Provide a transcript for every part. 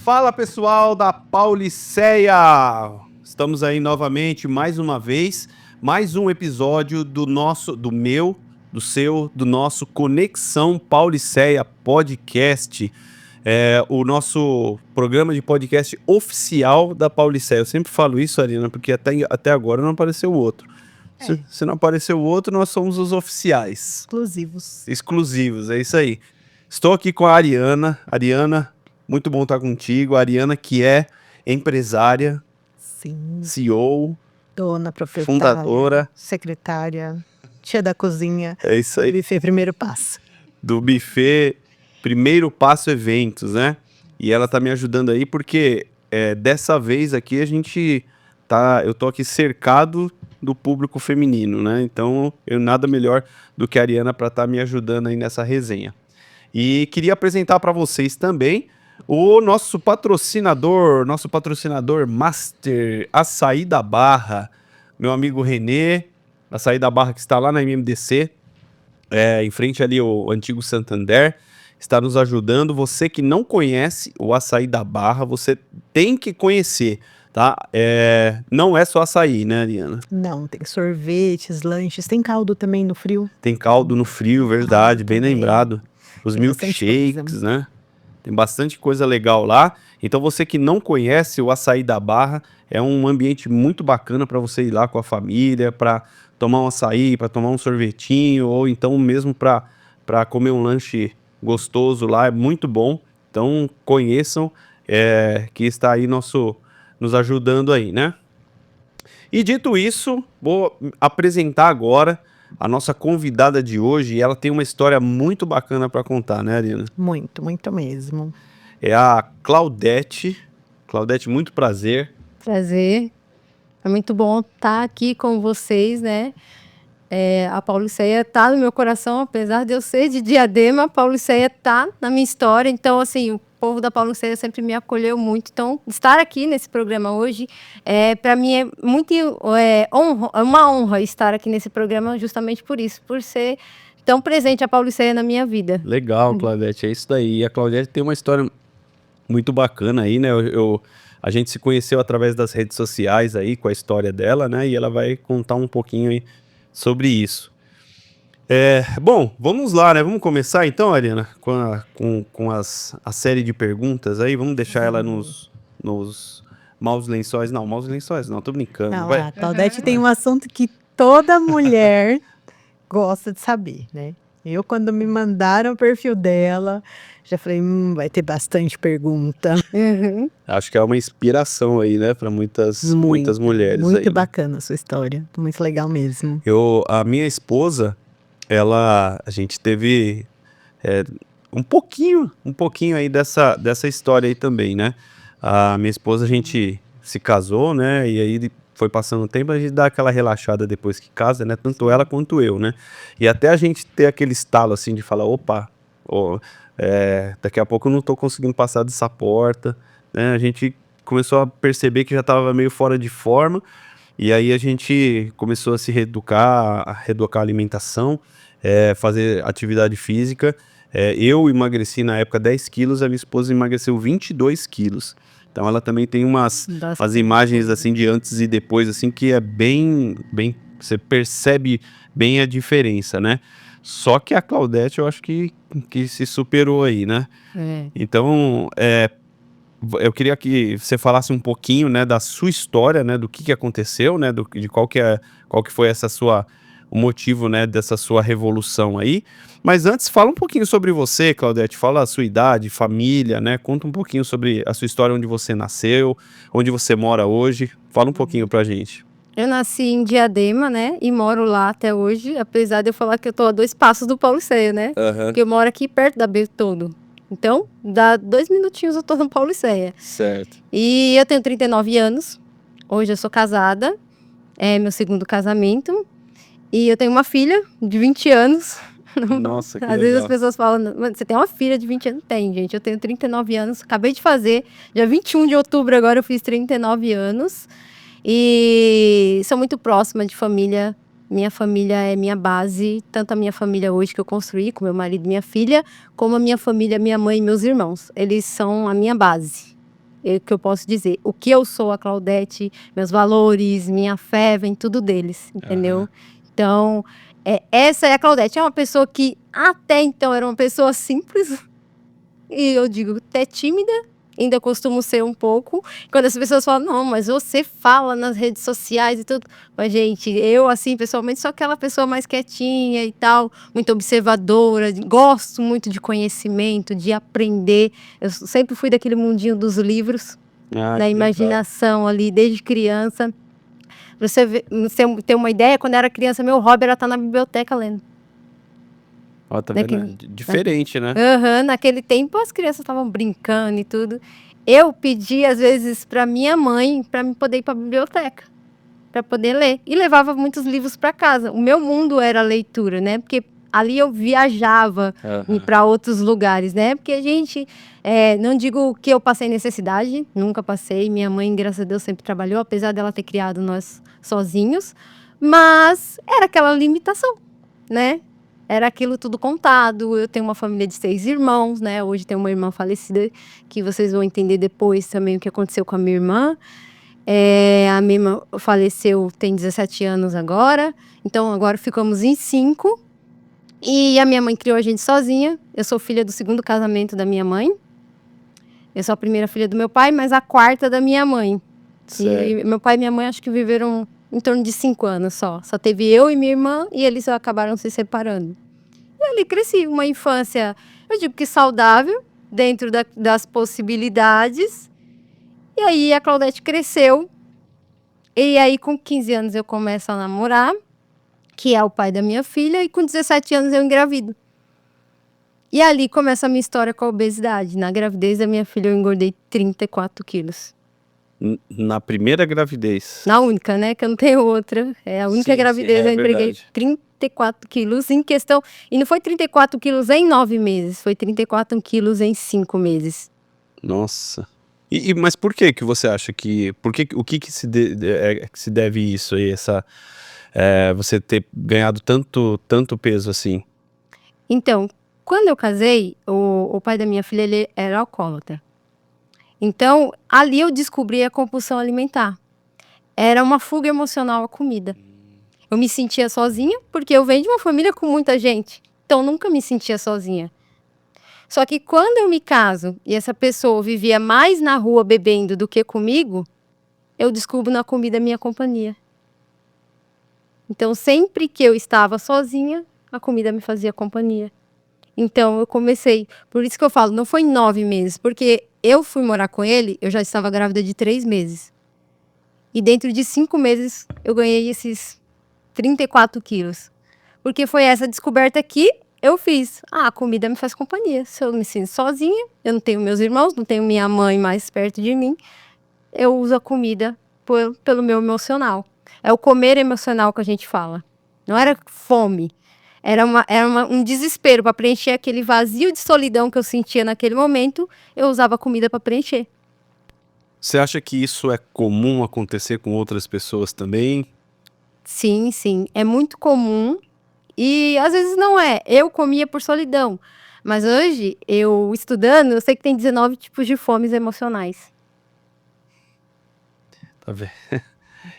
Fala pessoal da Pauliceia! Estamos aí novamente, mais uma vez, mais um episódio do nosso, do meu, do seu, do nosso Conexão Pauliceia Podcast. É o nosso programa de podcast oficial da Pauliceia. Eu sempre falo isso, Arina, porque até agora não apareceu o outro. Se não apareceu o outro, nós somos os oficiais. Exclusivos, é isso aí. Estou aqui com a Ariana. Ariana, muito bom estar contigo. A Ariana, que é empresária, Sim. CEO, Dona, proprietária, fundadora, secretária, tia da cozinha. É isso aí. Do Buffet Primeiro Passo. Do Buffet Primeiro Passo Eventos, né? E ela tá me ajudando aí porque dessa vez aqui eu tô aqui cercado do público feminino, né? Então, nada melhor do que a Ariana para estar me ajudando aí nessa resenha. E queria apresentar para vocês também o nosso patrocinador Master, Açaí da Barra, meu amigo Renê, Açaí da Barra, que está lá na MMDC, em frente ali ao antigo Santander, está nos ajudando. Você que não conhece o Açaí da Barra, você tem que conhecer, tá? Não é só açaí, né, Ariana? Não, tem sorvetes, lanches, tem caldo também no frio. Tem caldo no frio, verdade, bem também. lembrado. Os Tem bastante milkshakes, coisa. né? Tem bastante coisa legal lá. Então você que não conhece o Açaí da Barra, é um ambiente muito bacana para você ir lá com a família, para tomar um açaí, para tomar um sorvetinho, ou então mesmo para comer um lanche gostoso lá, é muito bom. Então conheçam, que está aí nos ajudando aí, né? E dito isso, vou apresentar agora a nossa convidada de hoje, e ela tem uma história muito bacana para contar, né, Arina? Muito, muito mesmo. É a Claudete. Claudete, muito prazer. Prazer. É muito bom estar aqui com vocês, né? A Pauliceia tá no meu coração, apesar de eu ser de Diadema, a Pauliceia tá na minha história. Então, assim, o povo da Pauliceia sempre me acolheu muito. Então, estar aqui nesse programa hoje, para mim é muito uma honra estar aqui nesse programa justamente por isso, por ser tão presente a Pauliceia na minha vida. Legal, Claudete, é isso daí. E a Claudete tem uma história muito bacana aí, né? A gente se conheceu através das redes sociais aí, com a história dela, né? E ela vai contar um pouquinho aí sobre isso. Bom, vamos lá, né? Vamos começar então, Ariana, com a série de perguntas aí. Vamos deixar ela nos maus lençóis. Não, maus lençóis não, tô brincando. Não, a Claudete tem um assunto que toda mulher gosta de saber, né? Eu, quando me mandaram o perfil dela, já falei, vai ter bastante pergunta. Acho que é uma inspiração aí, né, para muitas mulheres. Muito aí, né? bacana a sua história, muito legal mesmo. A minha esposa, a gente teve um pouquinho aí dessa história aí também, né? A minha esposa, a gente se casou, né? E aí foi passando o tempo, a gente dá aquela relaxada depois que casa, né? Tanto ela quanto eu, né? E até a gente ter aquele estalo assim de falar, opa, daqui a pouco eu não tô conseguindo passar dessa porta, né? A gente começou a perceber que já tava meio fora de forma, e aí a gente começou a se reeducar a alimentação, fazer atividade física. Eu emagreci na época 10 quilos, a minha esposa emagreceu 22 quilos. Então ela também tem umas imagens assim de antes e depois, assim, que é bem, você percebe bem a diferença, né? Só que a Claudete eu acho que se superou aí, né? Então, eu queria que você falasse um pouquinho, né, da sua história, né, do que aconteceu, né, de qual que foi o motivo, né, dessa sua revolução aí. Mas antes, fala um pouquinho sobre você, Claudete, fala a sua idade, família, né, conta um pouquinho sobre a sua história, onde você nasceu, onde você mora hoje, fala um pouquinho pra gente. Eu nasci em Diadema, né, e moro lá até hoje, apesar de eu falar que eu tô a 2 passos do Pauliceia, né, porque eu moro aqui perto da Bertoldo. Então, dá 2 minutinhos eu tô no Pauliceia. Certo. E eu tenho 39 anos, hoje eu sou casada, é meu segundo casamento, e eu tenho uma filha de 20 anos. Nossa, que Às legal. vezes as pessoas falam, você tem uma filha de 20 anos? Tem, gente, eu tenho 39 anos, acabei de fazer, dia 21 de outubro agora eu fiz 39 anos, e sou muito próxima de família. Minha família é minha base, tanto a minha família hoje que eu construí, com meu marido e minha filha, como a minha família, minha mãe e meus irmãos. Eles são a minha base. que eu posso dizer. O que eu sou, a Claudete, meus valores, minha fé, vem tudo deles, entendeu? Então, essa é a Claudete. É uma pessoa que até então era uma pessoa simples, e eu digo até tímida, ainda costumo ser um pouco. Quando as pessoas falam, não, mas você fala nas redes sociais e tudo. Mas, gente, eu, assim, pessoalmente, sou aquela pessoa mais quietinha e tal, muito observadora, gosto muito de conhecimento, de aprender. Eu sempre fui daquele mundinho dos livros, da imaginação ali, desde criança. Pra você ter uma ideia, quando eu era criança, meu hobby era estar na biblioteca lendo. Ó, tá vendo? Diferente, né? Naquele tempo as crianças estavam brincando e tudo. Eu pedi, às vezes, para minha mãe, para me poder ir para a biblioteca, para poder ler. E levava muitos livros para casa. O meu mundo era a leitura, né? Porque ali eu viajava para outros lugares, né? Porque a gente, não digo que eu passei necessidade, nunca passei. Minha mãe, graças a Deus, sempre trabalhou, apesar dela ter criado nós sozinhos. Mas era aquela limitação, né? Era aquilo tudo contado. Eu tenho uma família de 6 irmãos, né? Hoje tem uma irmã falecida, que vocês vão entender depois também o que aconteceu com a minha irmã. A minha irmã faleceu, tem 17 anos agora. Então, agora ficamos em 5. E a minha mãe criou a gente sozinha. Eu sou filha do 2º casamento da minha mãe. Eu sou a primeira filha do meu pai, mas a 4ª da minha mãe. E meu pai e minha mãe acho que viveram em torno de 5 anos só. Só teve eu e minha irmã e eles acabaram se separando. E ali cresci, uma infância, eu digo que saudável, dentro das possibilidades. E aí a Claudete cresceu. E aí com 15 anos eu começo a namorar, que é o pai da minha filha, e com 17 anos eu engravido. E ali começa a minha história com a obesidade. Na gravidez da minha filha eu engordei 34 quilos. Na primeira gravidez? Na única, né? Que eu não tenho outra. É a única gravidez, eu entreguei 34 quilos em questão. E não foi 34 quilos em 9 meses, foi 34 quilos em 5 meses. Nossa. Mas por que você acha que... O que se deve isso aí, você ter ganhado tanto peso assim? Então, quando eu casei, o pai da minha filha, ele era alcoólatra. Então, ali eu descobri a compulsão alimentar. Era uma fuga emocional à comida. Eu me sentia sozinha, porque eu venho de uma família com muita gente. Então, nunca me sentia sozinha. Só que quando eu me caso, e essa pessoa vivia mais na rua bebendo do que comigo, eu descubro na comida a minha companhia. Então, sempre que eu estava sozinha, a comida me fazia companhia. Então, eu comecei. Por isso que eu falo, não foi em 9 meses, porque eu fui morar com ele, eu já estava grávida de 3 meses. E dentro de 5 meses, eu ganhei esses 34 quilos. Porque foi essa descoberta que eu fiz. A comida me faz companhia. Se eu me sinto sozinha, eu não tenho meus irmãos, não tenho minha mãe mais perto de mim, eu uso a comida pelo meu emocional. É o comer emocional que a gente fala. Não era fome. Era um desespero para preencher aquele vazio de solidão que eu sentia naquele momento. Eu usava a comida para preencher. Você acha que isso é comum acontecer com outras pessoas também? Sim, sim. É muito comum. E às vezes não é. Eu comia por solidão. Mas hoje, eu estudando, eu sei que tem 19 tipos de fomes emocionais. Tá vendo?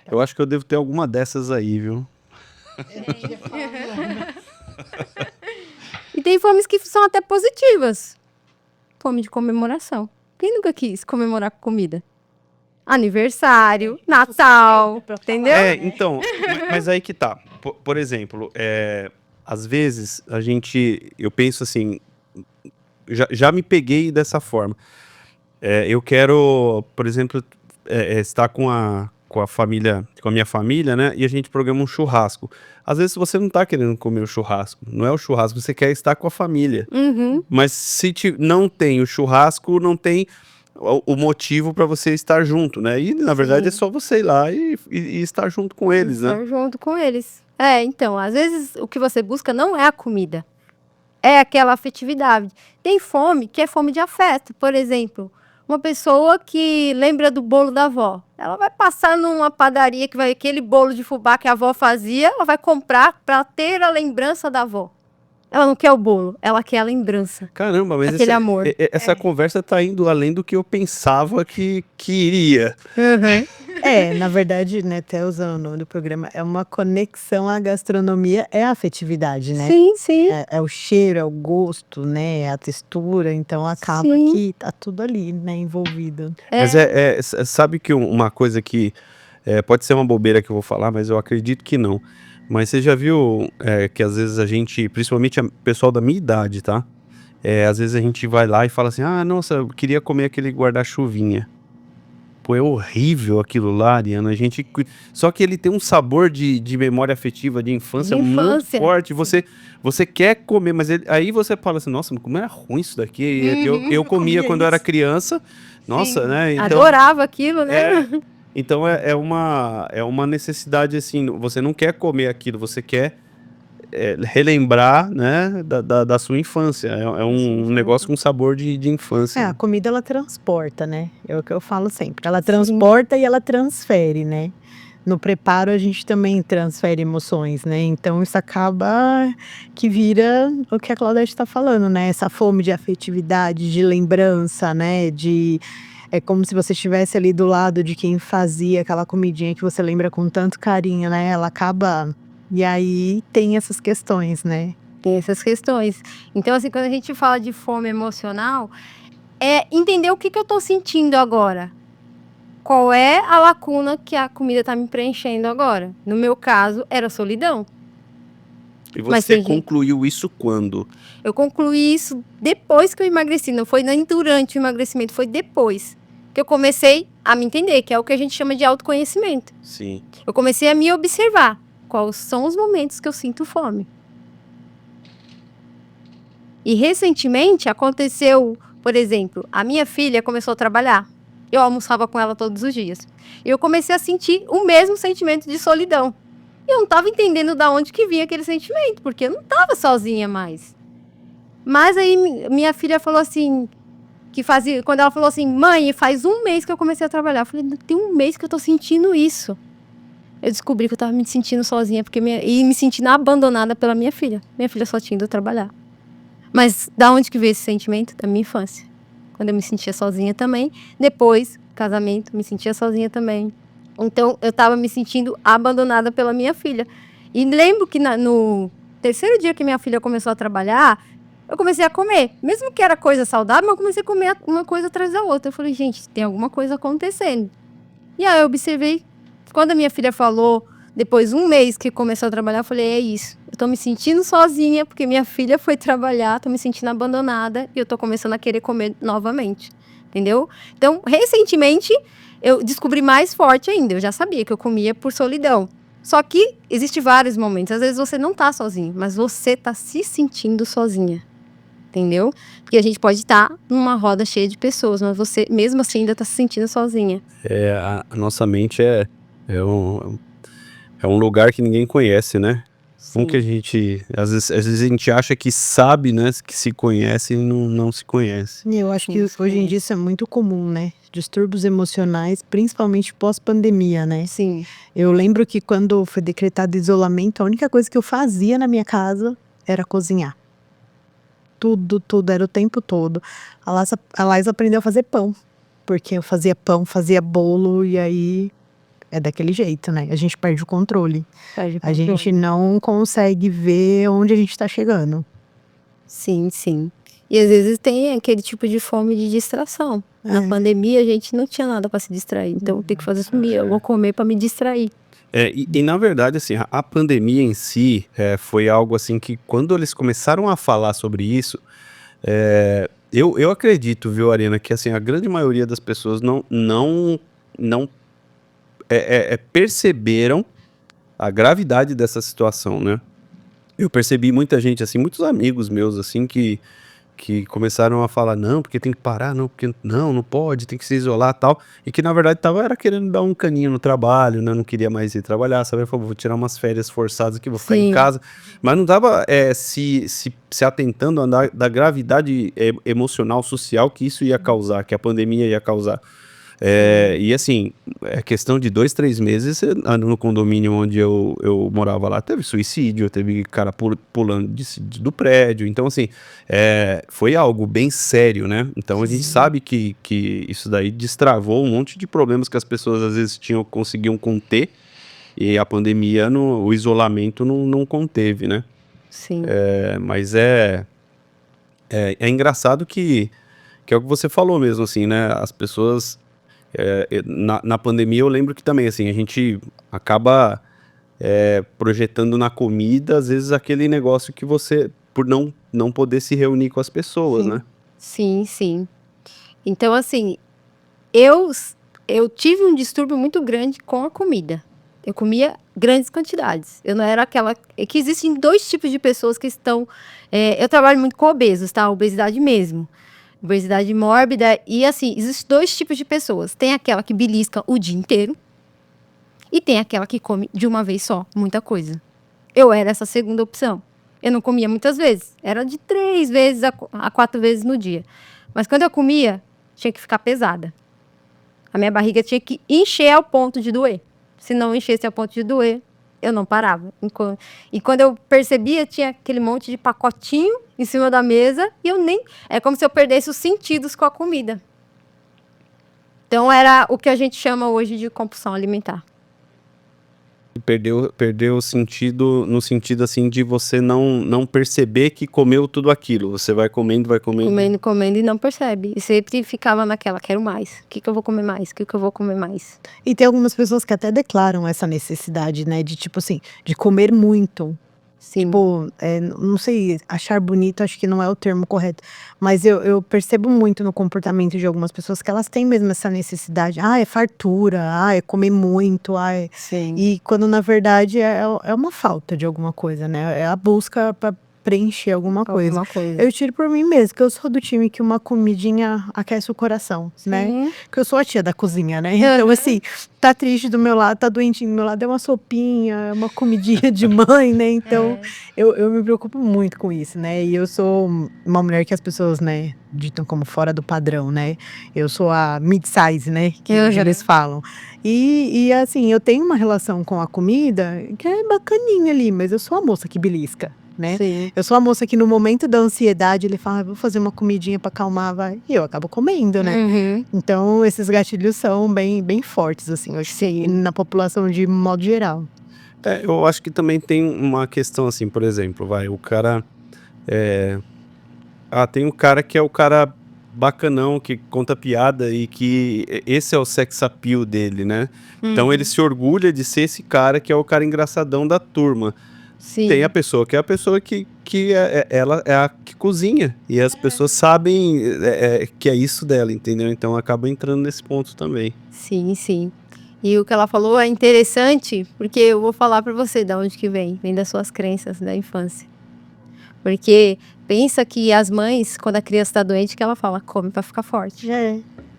Eu acho que eu devo ter alguma dessas aí, viu? E tem fomes que são até positivas. Fome de comemoração. Quem nunca quis comemorar com comida? Aniversário, Natal, entendeu? Então, mas aí que tá. Por exemplo, às vezes eu penso assim, já me peguei dessa forma. Eu quero, por exemplo, estar com a família, com a minha família, né? E a gente programa um churrasco. Às vezes você não tá querendo comer o churrasco, não é o churrasco, você quer estar com a família. Mas se não tem o churrasco, não tem o motivo para você estar junto, né? E na verdade é só você ir lá e estar junto com eles, né? Estar junto com eles. Então, às vezes o que você busca não é a comida, é aquela afetividade. Tem fome que é fome de afeto, por exemplo. Uma pessoa que lembra do bolo da avó. Ela vai passar numa padaria que vai aquele bolo de fubá que a avó fazia, ela vai comprar para ter a lembrança da avó. Ela não quer o bolo, ela quer a lembrança. Caramba, mas Aquele amor. essa conversa tá indo além do que eu pensava que iria. Na verdade, né, até usando o nome do programa, é uma conexão à gastronomia, é a afetividade, né? Sim, sim. É o cheiro, é o gosto, né, é a textura, então acaba Sim. que tá tudo ali, né, envolvido. Mas sabe que uma coisa que pode ser uma bobeira que eu vou falar, mas eu acredito que não. Mas você já viu que às vezes a gente, principalmente o pessoal da minha idade, tá? Às vezes a gente vai lá e fala assim, ah, nossa, eu queria comer aquele guarda-chuvinha. Pô, é horrível aquilo lá, Ariana. Só que ele tem um sabor de memória afetiva, de infância, De muito infância. forte. Você quer comer, mas aí você fala assim, nossa, como era ruim isso daqui. Eu comia comia quando eu era isso. criança. Nossa, Sim. né? Então, Adorava aquilo, né? então é uma necessidade assim. Você não quer comer aquilo, você quer relembrar, né, da sua infância. É um negócio com sabor de infância. A comida ela transporta, né? É o que eu falo sempre. Ela transporta e ela transfere, né? No preparo a gente também transfere emoções, né? Então isso acaba que vira o que a Claudete está falando, né? Essa fome de afetividade, de lembrança, né? É como se você estivesse ali do lado de quem fazia aquela comidinha que você lembra com tanto carinho, né? Ela acaba. E aí tem essas questões, né? Tem essas questões. Então, assim, quando a gente fala de fome emocional, é entender o que eu tô sentindo agora. Qual é a lacuna que a comida tá me preenchendo agora? No meu caso, era solidão. E Mas você tem gente- concluiu isso quando? Eu concluí isso depois que eu emagreci. Não foi nem durante o emagrecimento, foi depois que eu comecei a me entender, que é o que a gente chama de autoconhecimento. Sim. Eu comecei a me observar. Quais são os momentos que eu sinto fome? E recentemente aconteceu, por exemplo, a minha filha começou a trabalhar. Eu almoçava com ela todos os dias. E eu comecei a sentir o mesmo sentimento de solidão. E eu não estava entendendo de onde que vinha aquele sentimento, porque eu não estava sozinha mais. Mas aí minha filha falou assim, quando ela falou assim, mãe, faz um mês que eu comecei a trabalhar. Eu falei, tem um mês que eu tô sentindo isso. Eu descobri que eu tava me sentindo sozinha e me sentindo abandonada pela minha filha. Minha filha só tinha ido trabalhar. Mas da onde que veio esse sentimento? Da minha infância. Quando eu me sentia sozinha também. Depois, casamento, me sentia sozinha também. Então, eu tava me sentindo abandonada pela minha filha. E lembro que no terceiro dia que minha filha começou a trabalhar, eu comecei a comer. Mesmo que era coisa saudável, mas eu comecei a comer uma coisa atrás da outra. Eu falei, gente, tem alguma coisa acontecendo. E aí eu observei. Quando a minha filha falou, depois de um mês que começou a trabalhar, eu falei, é isso. Eu tô me sentindo sozinha, porque minha filha foi trabalhar, tô me sentindo abandonada e eu tô começando a querer comer novamente. Entendeu? Então, recentemente, eu descobri mais forte ainda. Eu já sabia que eu comia por solidão. Só que existem vários momentos. Às vezes você não tá sozinho, mas você tá se sentindo sozinha. Entendeu? Porque a gente pode estar numa roda cheia de pessoas, mas você, mesmo assim, ainda tá se sentindo sozinha. A nossa mente é um lugar que ninguém conhece, né? Como que a gente, às vezes a gente acha que sabe, né, que se conhece e não se conhece. E eu acho que hoje em dia isso é muito comum, né? Distúrbios emocionais, principalmente pós-pandemia, né? Sim. Eu lembro que quando foi decretado isolamento, a única coisa que eu fazia na minha casa era cozinhar. Tudo, era o tempo todo. A Laís aprendeu a fazer pão, porque eu fazia pão, fazia bolo, e aí é daquele jeito, né? A gente perde o controle. A gente não consegue ver onde a gente tá chegando. Sim, sim. E às vezes tem aquele tipo de fome de distração. Na pandemia a gente não tinha nada para se distrair, então tem que fazer comida, eu vou comer para me distrair. E na verdade, assim, a pandemia em si foi algo assim que quando eles começaram a falar sobre isso, eu acredito, viu, Ariana, que assim, a grande maioria das pessoas não perceberam a gravidade dessa situação, né? Eu percebi muita gente, assim, muitos amigos meus, assim, que começaram a falar, não, porque tem que parar, não, porque não pode, tem que se isolar e tal, e que na verdade era querendo dar um caninho no trabalho, né, não queria mais ir trabalhar, sabe, falou, vou tirar umas férias forçadas aqui, vou ficar em casa, mas não tava se atentando da gravidade emocional, social que isso ia causar, que a pandemia ia causar. E assim, é questão de 2, 3 meses, no condomínio onde eu morava lá, teve suicídio, teve cara pulando do prédio. Então, assim, foi algo bem sério, né? Então, a gente sabe que isso daí destravou um monte de problemas que as pessoas, às vezes, conseguiam conter, e a pandemia, o isolamento não conteve, né? Sim. Mas é engraçado que é o que você falou mesmo, assim, né? As pessoas... na pandemia eu lembro que também, assim, a gente acaba projetando na comida, às vezes, aquele negócio que você, por não poder se reunir com as pessoas, né? Sim, sim. Então, assim, eu tive um distúrbio muito grande com a comida. Eu comia grandes quantidades. Eu não era aquela... que existem 2 tipos de pessoas que estão... eu trabalho muito com obesos, tá? Obesidade mesmo. Obesidade mórbida. E, assim, existem 2 tipos de pessoas. Tem aquela que belisca o dia inteiro. E tem aquela que come de uma vez só, muita coisa. Eu era essa segunda opção. Eu não comia muitas vezes. Era de 3 vezes a 4 vezes no dia. Mas quando eu comia, tinha que ficar pesada. A minha barriga tinha que encher ao ponto de doer. Se não enchesse ao ponto de doer, eu não parava. E quando eu percebia, tinha aquele monte de pacotinho em cima da mesa e eu nem... É como se eu perdesse os sentidos com a comida. Então, era o que a gente chama hoje de compulsão alimentar. Perdeu o sentido, no sentido, assim, de você não perceber que comeu tudo aquilo. Você vai comendo. Comendo e não percebe. E sempre ficava naquela, quero mais. O que eu vou comer mais? O que eu vou comer mais? E tem algumas pessoas que até declaram essa necessidade, né, de tipo assim, de comer muito. Sim. Tipo, não sei, achar bonito acho que não é o termo correto, mas eu percebo muito no comportamento de algumas pessoas que elas têm mesmo essa necessidade, é fartura, é comer muito, Sim. e quando na verdade é uma falta de alguma coisa, né, é a busca para preencher alguma coisa. Eu tiro por mim mesmo, que eu sou do time que uma comidinha aquece o coração, né? Que eu sou a tia da cozinha, né? Então, assim, tá triste do meu lado, tá doentinho do meu lado, é uma sopinha, é uma comidinha de mãe, né? Então, eu me preocupo muito com isso, né? E eu sou uma mulher que as pessoas, né, ditam como fora do padrão, né? Eu sou a mid-size, né? Que eles falam. E, assim, eu tenho uma relação com a comida que é bacaninha ali, mas eu sou a moça que belisca. Né? Eu sou a moça que no momento da ansiedade ele fala, vou fazer uma comidinha para acalmar, vai. E eu acabo comendo, né? Então esses gatilhos são bem fortes, assim, eu acho que na população de modo geral. Eu acho que também tem uma questão assim, por exemplo, o cara tem um cara que é o cara bacanão, que conta piada e que esse é o sex appeal dele, né? Então ele se orgulha de ser esse cara que é o cara engraçadão da turma. Sim. Tem a pessoa que é a pessoa que ela é a que cozinha. E as pessoas sabem que é isso dela, entendeu? Então acaba entrando nesse ponto também. Sim, sim. E o que ela falou é interessante, porque eu vou falar para você de onde que vem. Vem das suas crenças da infância. Porque pensa que as mães, quando a criança está doente, que ela fala, come para ficar forte.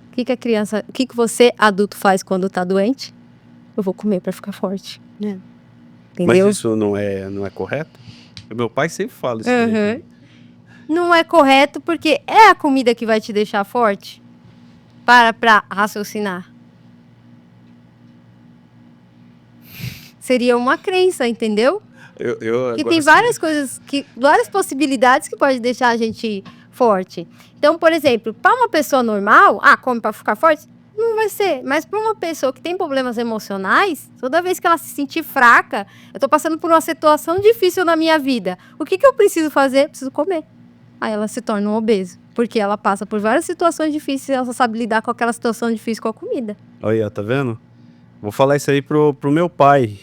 O que você, adulto, faz quando está doente? Eu vou comer para ficar forte. Entendeu? Mas isso não é correto? O meu pai sempre fala isso daí. Não é correto porque é a comida que vai te deixar forte? Para raciocinar. Seria uma crença, entendeu? Que tem várias coisas, várias possibilidades que pode deixar a gente forte. Então, por exemplo, para uma pessoa normal, come para ficar forte? Não vai ser. Mas para uma pessoa que tem problemas emocionais, toda vez que ela se sentir fraca, eu estou passando por uma situação difícil na minha vida. O que eu preciso fazer? Preciso comer. Aí ela se torna um obeso. Porque ela passa por várias situações difíceis e ela só sabe lidar com aquela situação difícil com a comida. Olha, tá vendo? Vou falar isso aí pro meu pai.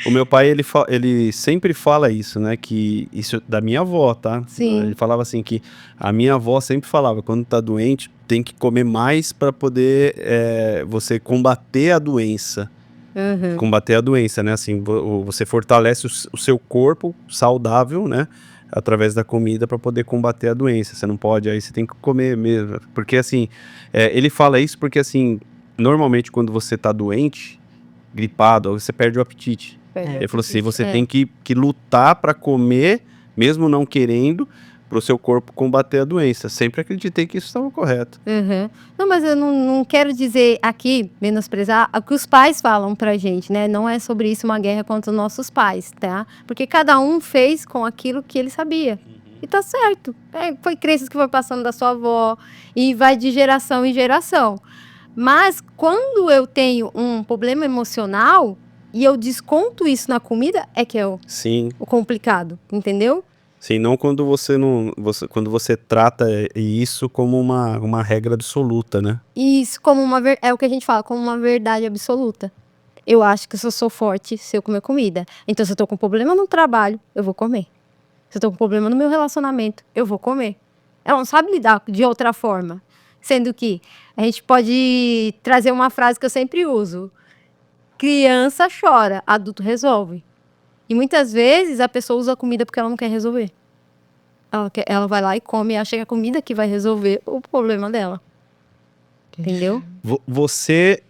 O meu pai, ele sempre fala isso, né? Que isso da minha avó, tá? Sim. Ele falava assim que a minha avó sempre falava, quando tá doente, tem que comer mais para poder você combater a doença. Combater a doença, né? Assim, você fortalece o seu corpo saudável, né? Através da comida para poder combater a doença. Você não pode, aí você tem que comer mesmo. Porque assim, ele fala isso porque assim, normalmente quando você tá doente, gripado, você perde o apetite. Ele falou assim, você tem que lutar para comer, mesmo não querendo, pro seu corpo combater a doença. Sempre acreditei que isso estava correto. Uhum. Não, mas eu não quero dizer aqui, menosprezar o que os pais falam pra gente, né? Não é sobre isso uma guerra contra os nossos pais, tá? Porque cada um fez com aquilo que ele sabia. E tá certo. Foi crenças que foi passando da sua avó e vai de geração em geração. Mas quando eu tenho um problema emocional e eu desconto isso na comida, é que é o Sim, complicado, entendeu? sim, não quando você não, quando você trata isso como uma regra absoluta, né? Isso como é o que a gente fala, como uma verdade absoluta. Eu acho que se eu sou forte se eu comer comida. Então, se eu tô com problema no trabalho, eu vou comer. Se eu tô com problema no meu relacionamento, eu vou comer. Ela não sabe lidar de outra forma. Sendo que a gente pode trazer uma frase que eu sempre uso. Criança chora, adulto resolve. E muitas vezes a pessoa usa a comida porque ela não quer resolver. Ela vai lá e come e acha que a comida que vai resolver o problema dela. Entendeu? Você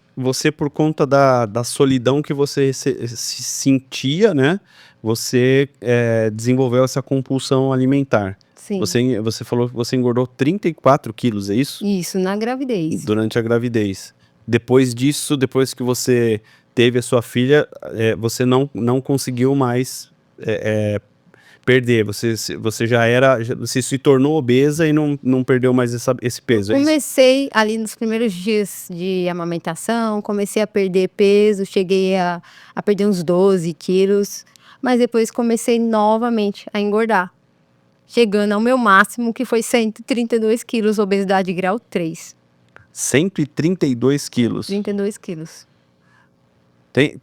por conta da solidão que você se sentia, né? Você desenvolveu essa compulsão alimentar. Sim. Você falou que você engordou 34 quilos, é isso? Isso, na gravidez. Durante a gravidez. Depois disso, depois que você teve a sua filha, você não conseguiu mais perder. Você você se tornou obesa e não perdeu mais esse peso, é isso? Comecei ali nos primeiros dias de amamentação, comecei a perder peso, cheguei a perder uns 12 quilos, mas depois comecei novamente a engordar, chegando ao meu máximo, que foi 132 quilos, obesidade grau 3. 132 quilos. 32 quilos.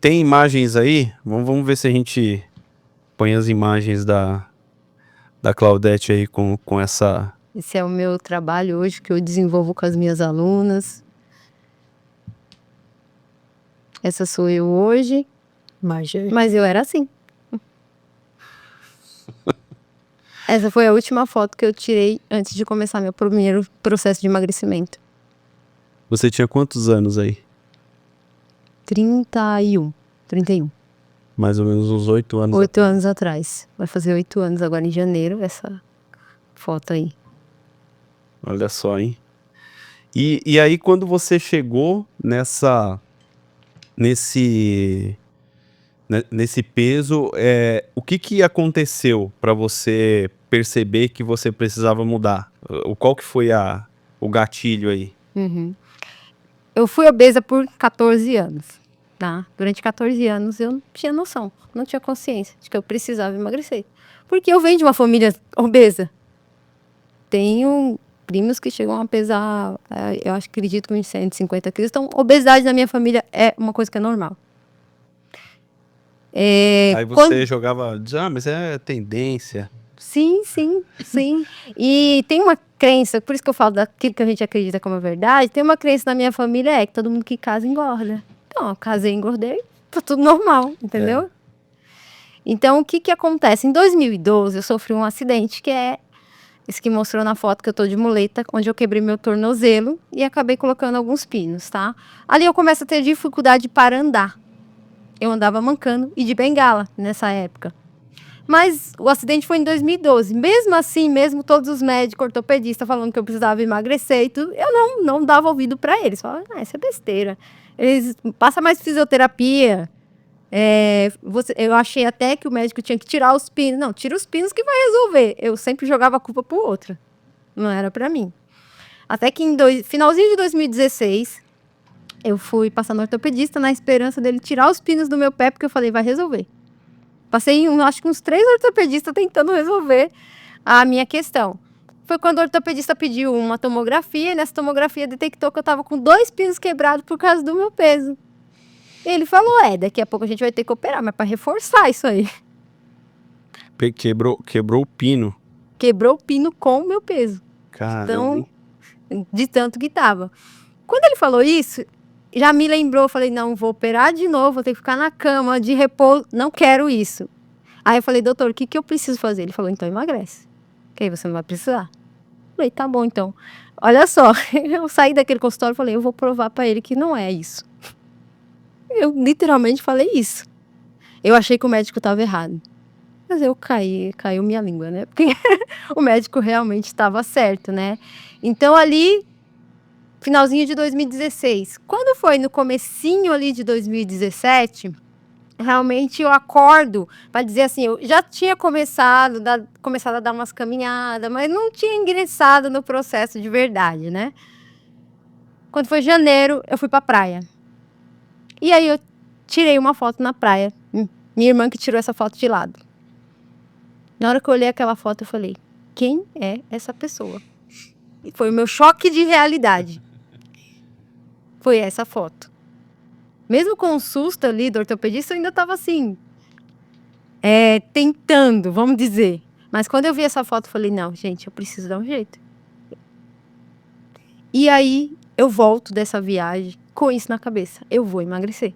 Tem imagens aí? Vamos ver se a gente põe as imagens da Claudete aí com essa... Esse é o meu trabalho hoje, que eu desenvolvo com as minhas alunas. Essa sou eu hoje, Mas mas eu era assim. Essa foi a última foto que eu tirei antes de começar meu primeiro processo de emagrecimento. Você tinha quantos anos aí? 31. Mais ou menos uns 8 anos. 8 anos atrás. Vai fazer 8 anos agora em janeiro, essa foto aí. Olha só, hein? E aí, quando você chegou nesse peso, o que aconteceu para você perceber que você precisava mudar? Qual que foi o gatilho aí? Uhum. Eu fui obesa por 14 anos, tá? Durante 14 anos eu não tinha noção, não tinha consciência de que eu precisava emagrecer. Porque eu venho de uma família obesa. Tenho primos que chegam a pesar, eu acredito que uns 150 quilos. Então, obesidade na minha família é uma coisa que é normal. Aí você jogava, mas é tendência. Sim. E tem uma crença, por isso que eu falo daquilo que a gente acredita como verdade, tem uma crença na minha família que todo mundo que casa engorda. Então, eu casei, engordei, tá tudo normal, entendeu? Então, o que acontece? Em 2012, eu sofri um acidente, que é esse que mostrou na foto, que eu tô de muleta, onde eu quebrei meu tornozelo e acabei colocando alguns pinos, tá? Ali eu começo a ter dificuldade para andar. Eu andava mancando e de bengala nessa época. Mas o acidente foi em 2012. Mesmo assim, mesmo todos os médicos, ortopedistas falando que eu precisava emagrecer e tudo, eu não dava ouvido para eles. Falava, isso é besteira. Eles passam mais fisioterapia. Eu achei até que o médico tinha que tirar os pinos. Não, tira os pinos que vai resolver. Eu sempre jogava a culpa pro outro. Não era para mim. Até que finalzinho de 2016, eu fui passar no ortopedista na esperança dele tirar os pinos do meu pé, porque eu falei, vai resolver. Passei, acho que uns 3 ortopedistas tentando resolver a minha questão. Foi quando o ortopedista pediu uma tomografia, e nessa tomografia detectou que eu estava com 2 pinos quebrados por causa do meu peso. Ele falou, daqui a pouco a gente vai ter que operar, mas para reforçar isso aí. Quebrou o pino. Quebrou o pino com o meu peso. Caramba. Então, de tanto que tava. Quando ele falou isso, já me lembrou, eu falei, não, vou operar de novo, vou ter que ficar na cama de repouso, não quero isso. Aí eu falei, doutor, o que eu preciso fazer? Ele falou, então emagrece, que aí você não vai precisar. Eu falei, tá bom então. Olha só, eu saí daquele consultório e falei, eu vou provar pra ele que não é isso. Eu literalmente falei isso. Eu achei que o médico tava errado. Mas eu caiu minha língua, né? Porque o médico realmente estava certo, né? Então ali, finalzinho de 2016. Quando foi no comecinho ali de 2017, realmente eu acordo para dizer assim, eu já tinha começado a dar umas caminhadas, mas não tinha ingressado no processo de verdade, né? Quando foi janeiro, eu fui pra praia. E aí eu tirei uma foto na praia. Minha irmã que tirou essa foto de lado. Na hora que eu olhei aquela foto, eu falei, quem é essa pessoa? E foi o meu choque de realidade. Foi essa foto. Mesmo com o susto ali do ortopedista, eu ainda estava assim, tentando, vamos dizer. Mas quando eu vi essa foto, eu falei, não, gente, eu preciso dar um jeito. E aí, eu volto dessa viagem com isso na cabeça. Eu vou emagrecer.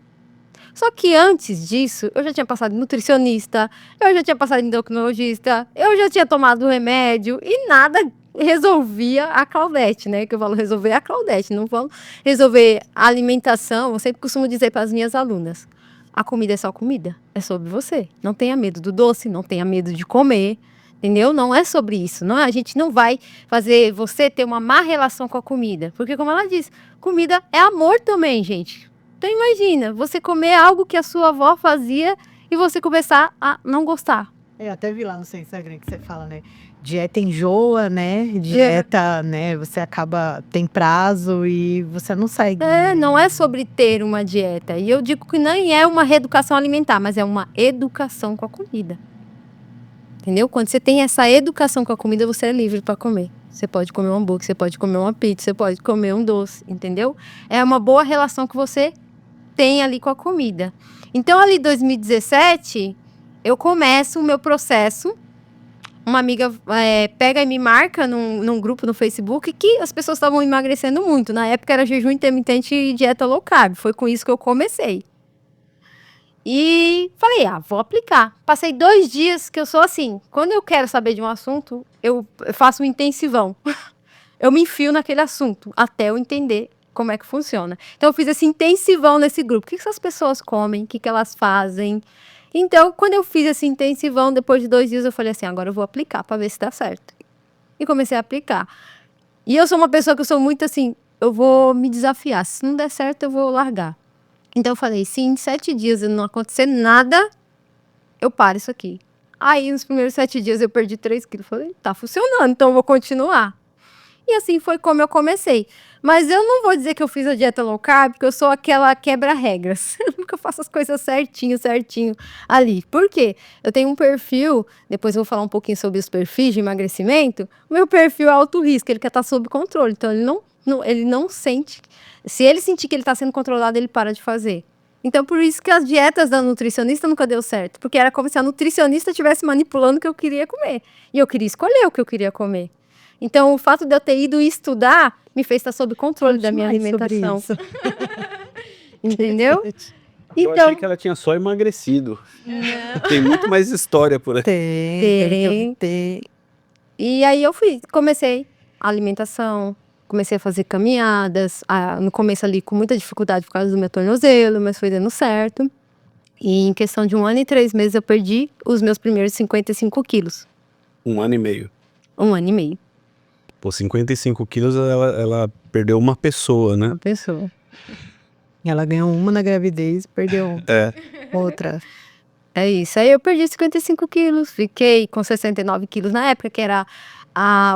Só que antes disso, eu já tinha passado em nutricionista, eu já tinha passado em endocrinologista, eu já tinha tomado remédio e nada resolvia a Claudete, né? Que eu falo resolver a Claudete, não falo resolver a alimentação. Eu sempre costumo dizer para as minhas alunas, a comida é só comida, é sobre você. Não tenha medo do doce, não tenha medo de comer, entendeu? Não é sobre isso. Não, a gente não vai fazer você ter uma má relação com a comida. Porque como ela disse, comida é amor também, gente. Então imagina, você comer algo que a sua avó fazia e você começar a não gostar. Eu até vi lá no seu Instagram que você fala, né? Dieta enjoa, né? Dieta, né? Você acaba, tem prazo e você não segue. Não é sobre ter uma dieta. E eu digo que nem é uma reeducação alimentar, mas é uma educação com a comida. Entendeu? Quando você tem essa educação com a comida, você é livre para comer. Você pode comer um hambúrguer, você pode comer uma pizza, você pode comer um doce, entendeu? É uma boa relação que você tem ali com a comida. Então, ali em 2017, eu começo o meu processo. Uma amiga pega e me marca num grupo no Facebook que as pessoas estavam emagrecendo muito. Na época era jejum intermitente e dieta low carb. Foi com isso que eu comecei. E falei, vou aplicar. Passei 2 dias que eu sou assim. Quando eu quero saber de um assunto, eu faço um intensivão. Eu me enfio naquele assunto até eu entender como é que funciona. Então eu fiz esse intensivão nesse grupo. O que essas pessoas comem? O que elas fazem? Então, quando eu fiz esse intensivão, depois de 2 dias, eu falei assim, agora eu vou aplicar para ver se dá certo. E comecei a aplicar. E eu sou uma pessoa que eu sou muito assim, eu vou me desafiar. Se não der certo, eu vou largar. Então eu falei, se em 7 dias não acontecer nada, eu paro isso aqui. Aí, nos primeiros 7 dias, eu perdi 3 quilos. Falei, tá funcionando, então eu vou continuar. E assim foi como eu comecei. Mas eu não vou dizer que eu fiz a dieta low carb, porque eu sou aquela quebra-regras. Eu nunca faço as coisas certinho ali. Por quê? Eu tenho um perfil, depois eu vou falar um pouquinho sobre os perfis de emagrecimento. O meu perfil é alto risco, ele quer estar sob controle. Então, ele não sente. Se ele sentir que ele está sendo controlado, ele para de fazer. Então, por isso que as dietas da nutricionista nunca deu certo. Porque era como se a nutricionista estivesse manipulando o que eu queria comer. E eu queria escolher o que eu queria comer. Então, o fato de eu ter ido estudar me fez estar sob controle da minha alimentação. Entendeu? Eu achei que ela tinha só emagrecido. Tem muito mais história por aí. Tem. E aí eu comecei a alimentação, comecei a fazer caminhadas, no começo ali com muita dificuldade por causa do meu tornozelo, mas foi dando certo. E em questão de 1 ano e 3 meses eu perdi os meus primeiros 55 quilos. 1 ano e meio. 1 ano e meio. Pô, 55 quilos, ela perdeu uma pessoa, né? Uma pessoa. Ela ganhou uma na gravidez, perdeu outra. É isso. Aí eu perdi 55 quilos, fiquei com 69 quilos na época, que era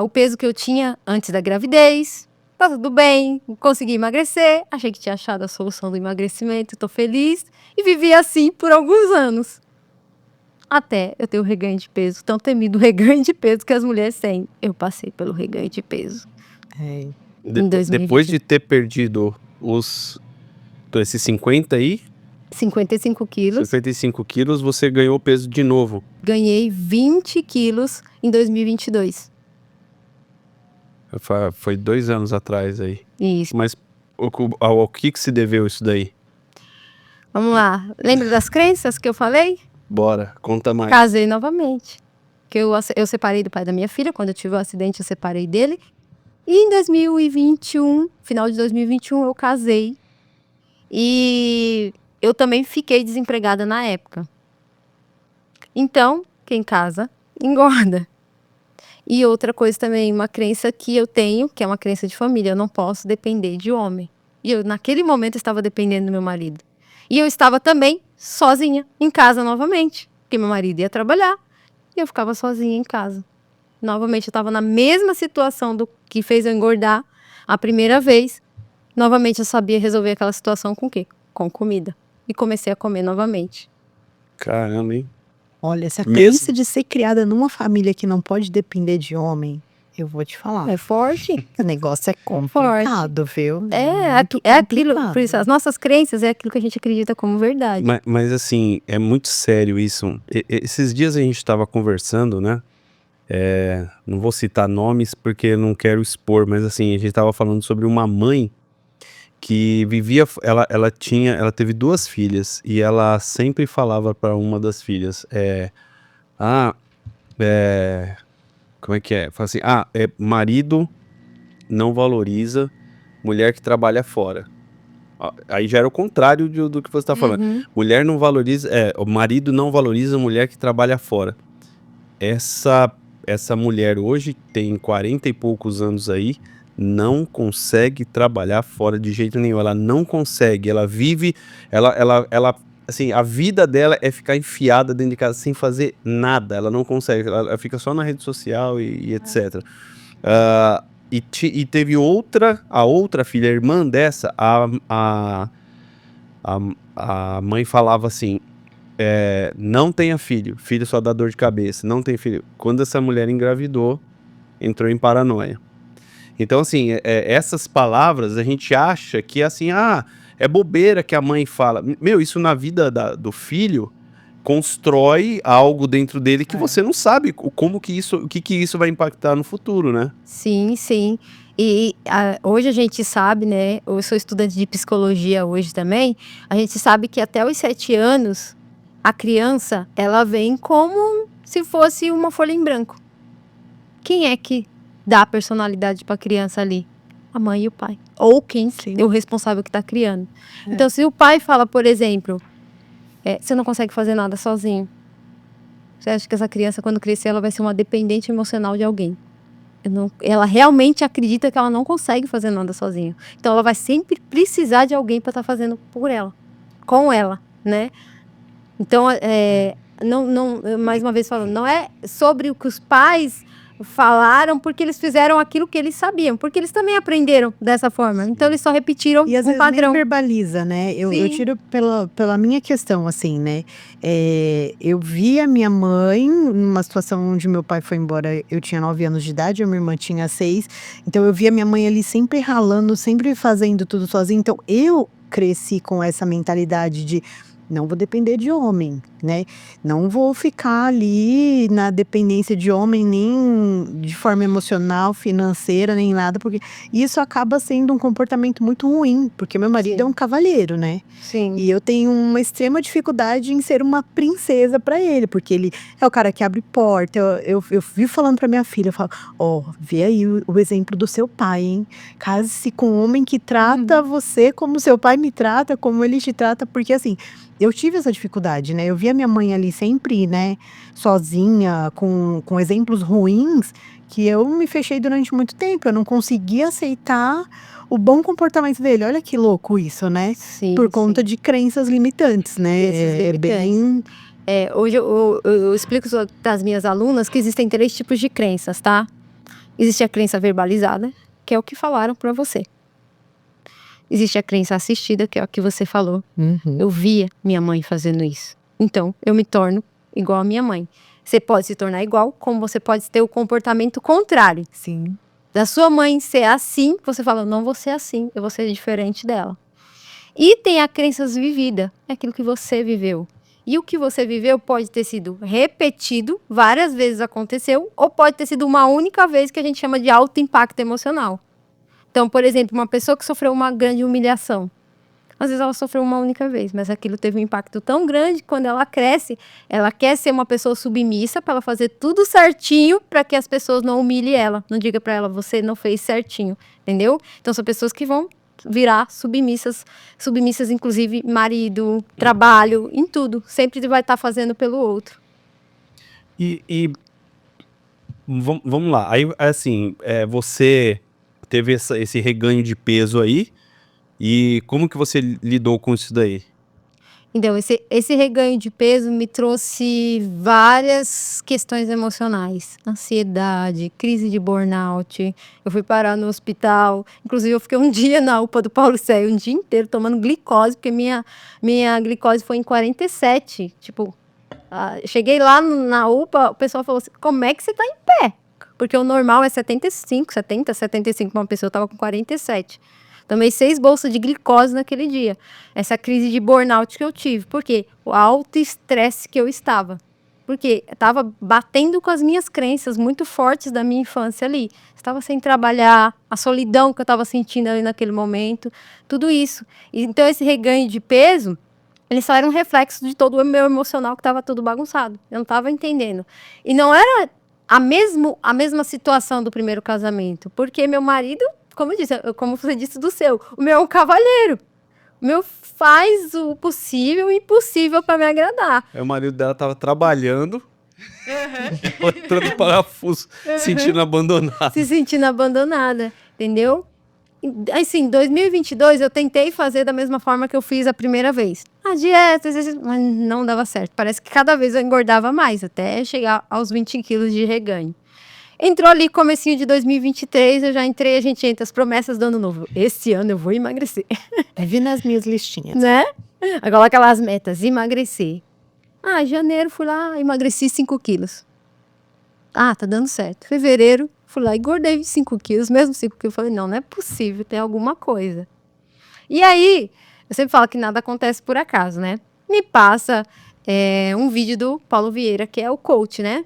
o peso que eu tinha antes da gravidez. Tá tudo bem, consegui emagrecer, achei que tinha achado a solução do emagrecimento, tô feliz. E vivi assim por alguns anos. Até eu ter o reganho de peso, tão temido reganho de peso que as mulheres têm. Eu passei pelo reganho de peso. Em 2020. Depois de ter perdido esses 55 quilos, você ganhou peso de novo. Ganhei 20 quilos em 2022. Foi 2 anos atrás aí. Isso. Mas ao que se deveu isso daí? Vamos lá. Lembra das crenças que eu falei? Bora, conta mais. Casei novamente. Que eu separei do pai da minha filha. Quando eu tive o acidente, eu separei dele. E em 2021, final de 2021, eu casei. E eu também fiquei desempregada na época. Então, que em casa engorda. E outra coisa também, uma crença que eu tenho, que é uma crença de família, eu não posso depender de homem. E eu, naquele momento, estava dependendo do meu marido. E eu estava também sozinha em casa novamente, porque meu marido ia trabalhar e eu ficava sozinha em casa. Novamente, eu estava na mesma situação do que fez eu engordar a primeira vez. Novamente, eu sabia resolver aquela situação com o quê? Com comida. E comecei a comer novamente. Caramba, hein? Olha, essa Mesmo- crença de ser criada numa família que não pode depender de homem, eu vou te falar. É forte? O negócio é complicado, viu? Muito É aquilo, complicado. por isso, as nossas crenças é aquilo que a gente acredita como verdade. Mas assim, é muito sério isso. Esses dias a gente estava conversando, né? Não vou citar nomes porque eu não quero expor, mas assim, a gente estava falando sobre uma mãe que vivia, ela teve 2 filhas e ela sempre falava para uma das filhas, como é que é? Fala assim, marido não valoriza mulher que trabalha fora. Aí já era o contrário do que você tá falando. Uhum. Mulher não valoriza, o marido não valoriza mulher que trabalha fora. Essa mulher hoje tem 40 e poucos anos aí, não consegue trabalhar fora de jeito nenhum. Ela não consegue, ela vive, ela assim, a vida dela é ficar enfiada dentro de casa sem fazer nada. Ela não consegue, ela fica só na rede social e etc. E teve a outra filha, a irmã dessa, a mãe falava assim, não tenha filho só dá dor de cabeça, não tem filho. Quando essa mulher engravidou, entrou em paranoia. Então assim, essas palavras a gente acha que assim, é bobeira que a mãe fala. Meu, isso na vida do filho constrói algo dentro dele que você não sabe como que isso, o que isso vai impactar no futuro, né? Sim, sim. E hoje a gente sabe, né? Eu sou estudante de psicologia hoje também. A gente sabe que até os 7 anos, a criança, ela vem como se fosse uma folha em branco. Quem é que dá a personalidade para a criança ali? A mãe e o pai. Ou quem é o responsável que está criando. Então, se o pai fala, por exemplo, você não consegue fazer nada sozinho. Você acha que essa criança, quando crescer, ela vai ser uma dependente emocional de alguém? Ela realmente acredita que ela não consegue fazer nada sozinha. Então, ela vai sempre precisar de alguém para estar fazendo por ela, com ela, né? Então, mais uma vez falando, não é sobre o que os pais falaram porque eles fizeram aquilo que eles sabiam, porque eles também aprenderam dessa forma. Então, eles só repetiram E às um vezes padrão. nem verbaliza, né? Eu Sim. tiro pela minha questão, assim, né? Eu vi a minha mãe numa situação onde meu pai foi embora, eu tinha 9 anos de idade, a minha irmã tinha 6. Então eu vi a minha mãe ali sempre ralando, sempre fazendo tudo sozinha. Então eu cresci com essa mentalidade de não vou depender de homem, né? Não vou ficar ali na dependência de homem, nem de forma emocional, financeira, nem nada, porque isso acaba sendo um comportamento muito ruim, porque meu marido Sim. é um cavalheiro, né? Sim. E eu tenho uma extrema dificuldade em ser uma princesa pra ele, porque ele é o cara que abre porta. Eu vivo falando pra minha filha, eu falo, vê aí o exemplo do seu pai, hein? Case-se com um homem que trata você como seu pai me trata, como ele te trata, porque assim, eu tive essa dificuldade, né? Eu vi a minha mãe ali sempre, né, sozinha, com exemplos ruins, que eu me fechei durante muito tempo. Eu não conseguia aceitar o bom comportamento dele. Olha que louco isso, né? Sim, Por conta sim. de crenças limitantes, né? Crenças É bem. Hoje eu explico para as minhas alunas que existem 3 tipos de crenças, tá? Existe a crença verbalizada, que é o que falaram para você. Existe a crença assistida, que é o que você falou. Eu via minha mãe fazendo isso. Então, eu me torno igual a minha mãe. Você pode se tornar igual, como você pode ter o comportamento contrário. Sim. Da sua mãe ser assim, você fala, não vou ser assim, eu vou ser diferente dela. E tem a crença vivida, é aquilo que você viveu. E o que você viveu pode ter sido repetido, várias vezes aconteceu, ou pode ter sido uma única vez, que a gente chama de alto impacto emocional. Então, por exemplo, uma pessoa que sofreu uma grande humilhação. Às vezes ela sofreu uma única vez, mas aquilo teve um impacto tão grande que quando ela cresce, ela quer ser uma pessoa submissa para ela fazer tudo certinho para que as pessoas não humilhem ela. Não diga para ela, você não fez certinho, entendeu? Então são pessoas que vão virar submissas inclusive marido, trabalho, em tudo. Sempre vai estar fazendo pelo outro. E vamos lá. Aí, assim, você teve esse reganho de peso aí, e como que você lidou com isso daí? Então, esse reganho de peso me trouxe várias questões emocionais, ansiedade, crise de burnout. Eu fui parar no hospital, inclusive eu fiquei um dia na UPA do Paulo Célio, um dia inteiro tomando glicose, porque minha glicose foi em 47. Tipo, cheguei lá na UPA, o pessoal falou assim: como é que você tá em pé? Porque o normal é 75, 70, 75 para uma pessoa, eu tava com 47. Tomei 6 bolsas de glicose naquele dia. Essa crise de burnout que eu tive. Por quê? O alto estresse que eu estava. Porque estava batendo com as minhas crenças muito fortes da minha infância ali. Estava sem trabalhar, a solidão que eu estava sentindo ali naquele momento, tudo isso. Então, esse reganho de peso, ele só era um reflexo de todo o meu emocional que estava tudo bagunçado. Eu não estava entendendo. E não era a mesma situação do primeiro casamento. Porque meu marido, como você disse do seu, o meu é um cavalheiro. O meu faz o possível e impossível para me agradar. Aí o marido dela tava trabalhando, ela entrando no parafuso, sentindo abandonada. Se sentindo abandonada, entendeu? Assim, 2022 eu tentei fazer da mesma forma que eu fiz a primeira vez. A dieta, mas não dava certo. Parece que cada vez eu engordava mais, até chegar aos 20 quilos de reganho. Entrou ali comecinho de 2023, eu já entrei, a gente entra as promessas do ano novo. Esse ano eu vou emagrecer. Vi nas minhas listinhas. Né? Agora aquelas metas, emagrecer. Janeiro fui lá, emagreci 5 quilos. Tá dando certo. Fevereiro, fui lá, engordei 5 quilos, mesmo 5 quilos. Falei, não é possível, tem alguma coisa. E aí, eu sempre falo que nada acontece por acaso, né? Me passa um vídeo do Paulo Vieira, que é o coach, né?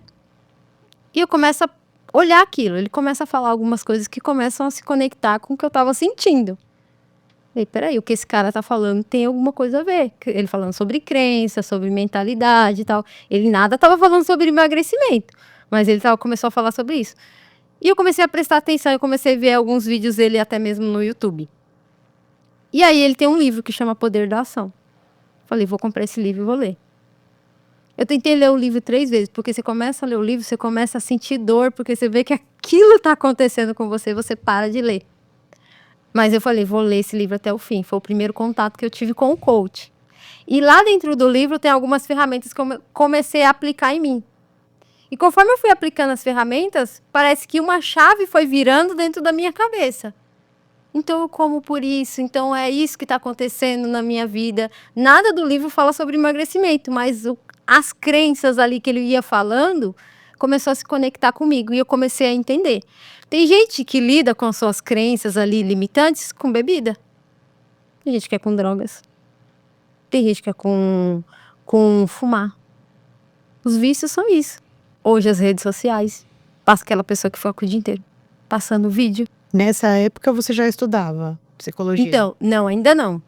E eu começo a olhar aquilo. Ele começa a falar algumas coisas que começam a se conectar com o que eu tava sentindo. Falei, peraí, o que esse cara tá falando tem alguma coisa a ver. Ele falando sobre crença, sobre mentalidade e tal. Ele nada tava falando sobre emagrecimento, mas ele começou a falar sobre isso. E eu comecei a prestar atenção, eu comecei a ver alguns vídeos dele até mesmo no YouTube. E aí ele tem um livro que chama Poder da Ação. Falei, vou comprar esse livro e vou ler. Eu tentei ler o livro 3 vezes, porque você começa a ler o livro, você começa a sentir dor, porque você vê que aquilo tá acontecendo com você, você para de ler. Mas eu falei, vou ler esse livro até o fim. Foi o primeiro contato que eu tive com o coach. E lá dentro do livro tem algumas ferramentas que eu comecei a aplicar em mim. E conforme eu fui aplicando as ferramentas, parece que uma chave foi virando dentro da minha cabeça. Então eu como por isso, então é isso que está acontecendo na minha vida. Nada do livro fala sobre emagrecimento, mas as crenças ali que ele ia falando começou a se conectar comigo e eu comecei a entender. Tem gente que lida com as suas crenças ali limitantes com bebida. Tem gente que é com drogas. Tem gente que é com fumar. Os vícios são isso. Hoje as redes sociais. Passa aquela pessoa que foca o dia inteiro passando vídeo. Nessa época você já estudava psicologia? Então, não, ainda não.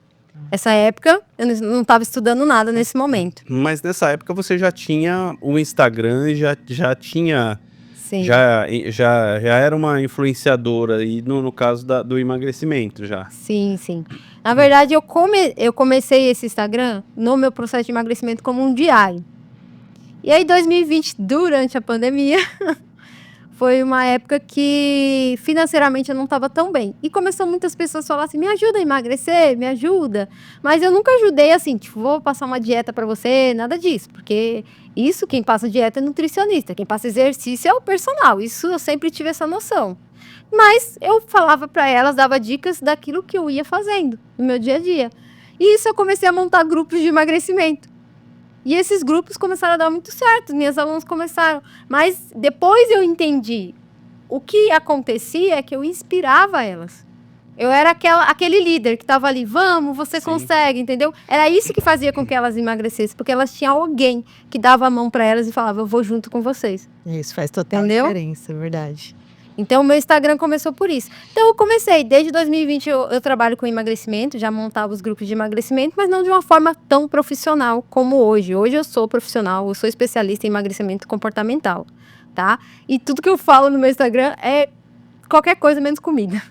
Essa época eu não estava estudando nada nesse momento. Mas nessa época você já tinha o Instagram e já tinha... Sim. Já era uma influenciadora aí no caso do emagrecimento já. Sim, sim. Na verdade, eu comecei esse Instagram no meu processo de emagrecimento como um diário. E aí, 2020, durante a pandemia, foi uma época que financeiramente eu não estava tão bem. E começou muitas pessoas a falar assim, me ajuda a emagrecer, me ajuda. Mas eu nunca ajudei assim, tipo, vou passar uma dieta para você, nada disso. Porque isso, quem passa dieta é nutricionista, quem passa exercício é o personal. Isso eu sempre tive essa noção. Mas eu falava para elas, dava dicas daquilo que eu ia fazendo no meu dia a dia. E isso eu comecei a montar grupos de emagrecimento. E esses grupos começaram a dar muito certo, minhas alunas começaram. Mas depois eu entendi. O que acontecia é que eu inspirava elas. Eu era aquele líder que estava ali, vamos, você Sim. consegue, entendeu? Era isso que fazia com que elas emagrecessem, porque elas tinham alguém que dava a mão para elas e falava, eu vou junto com vocês. Isso faz total Entendeu? diferença, é verdade. Então, o meu Instagram começou por isso. Então, eu comecei, desde 2020 eu trabalho com emagrecimento, já montava os grupos de emagrecimento, mas não de uma forma tão profissional como hoje. Hoje eu sou profissional, eu sou especialista em emagrecimento comportamental, tá? E tudo que eu falo no meu Instagram é qualquer coisa menos comida.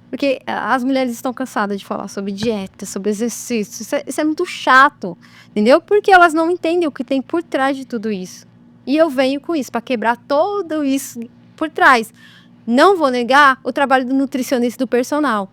Porque as mulheres estão cansadas de falar sobre dieta, sobre exercício. Isso é muito chato, entendeu? Porque elas não entendem o que tem por trás de tudo isso. E eu venho com isso, para quebrar tudo isso por trás. Não vou negar o trabalho do nutricionista e do personal.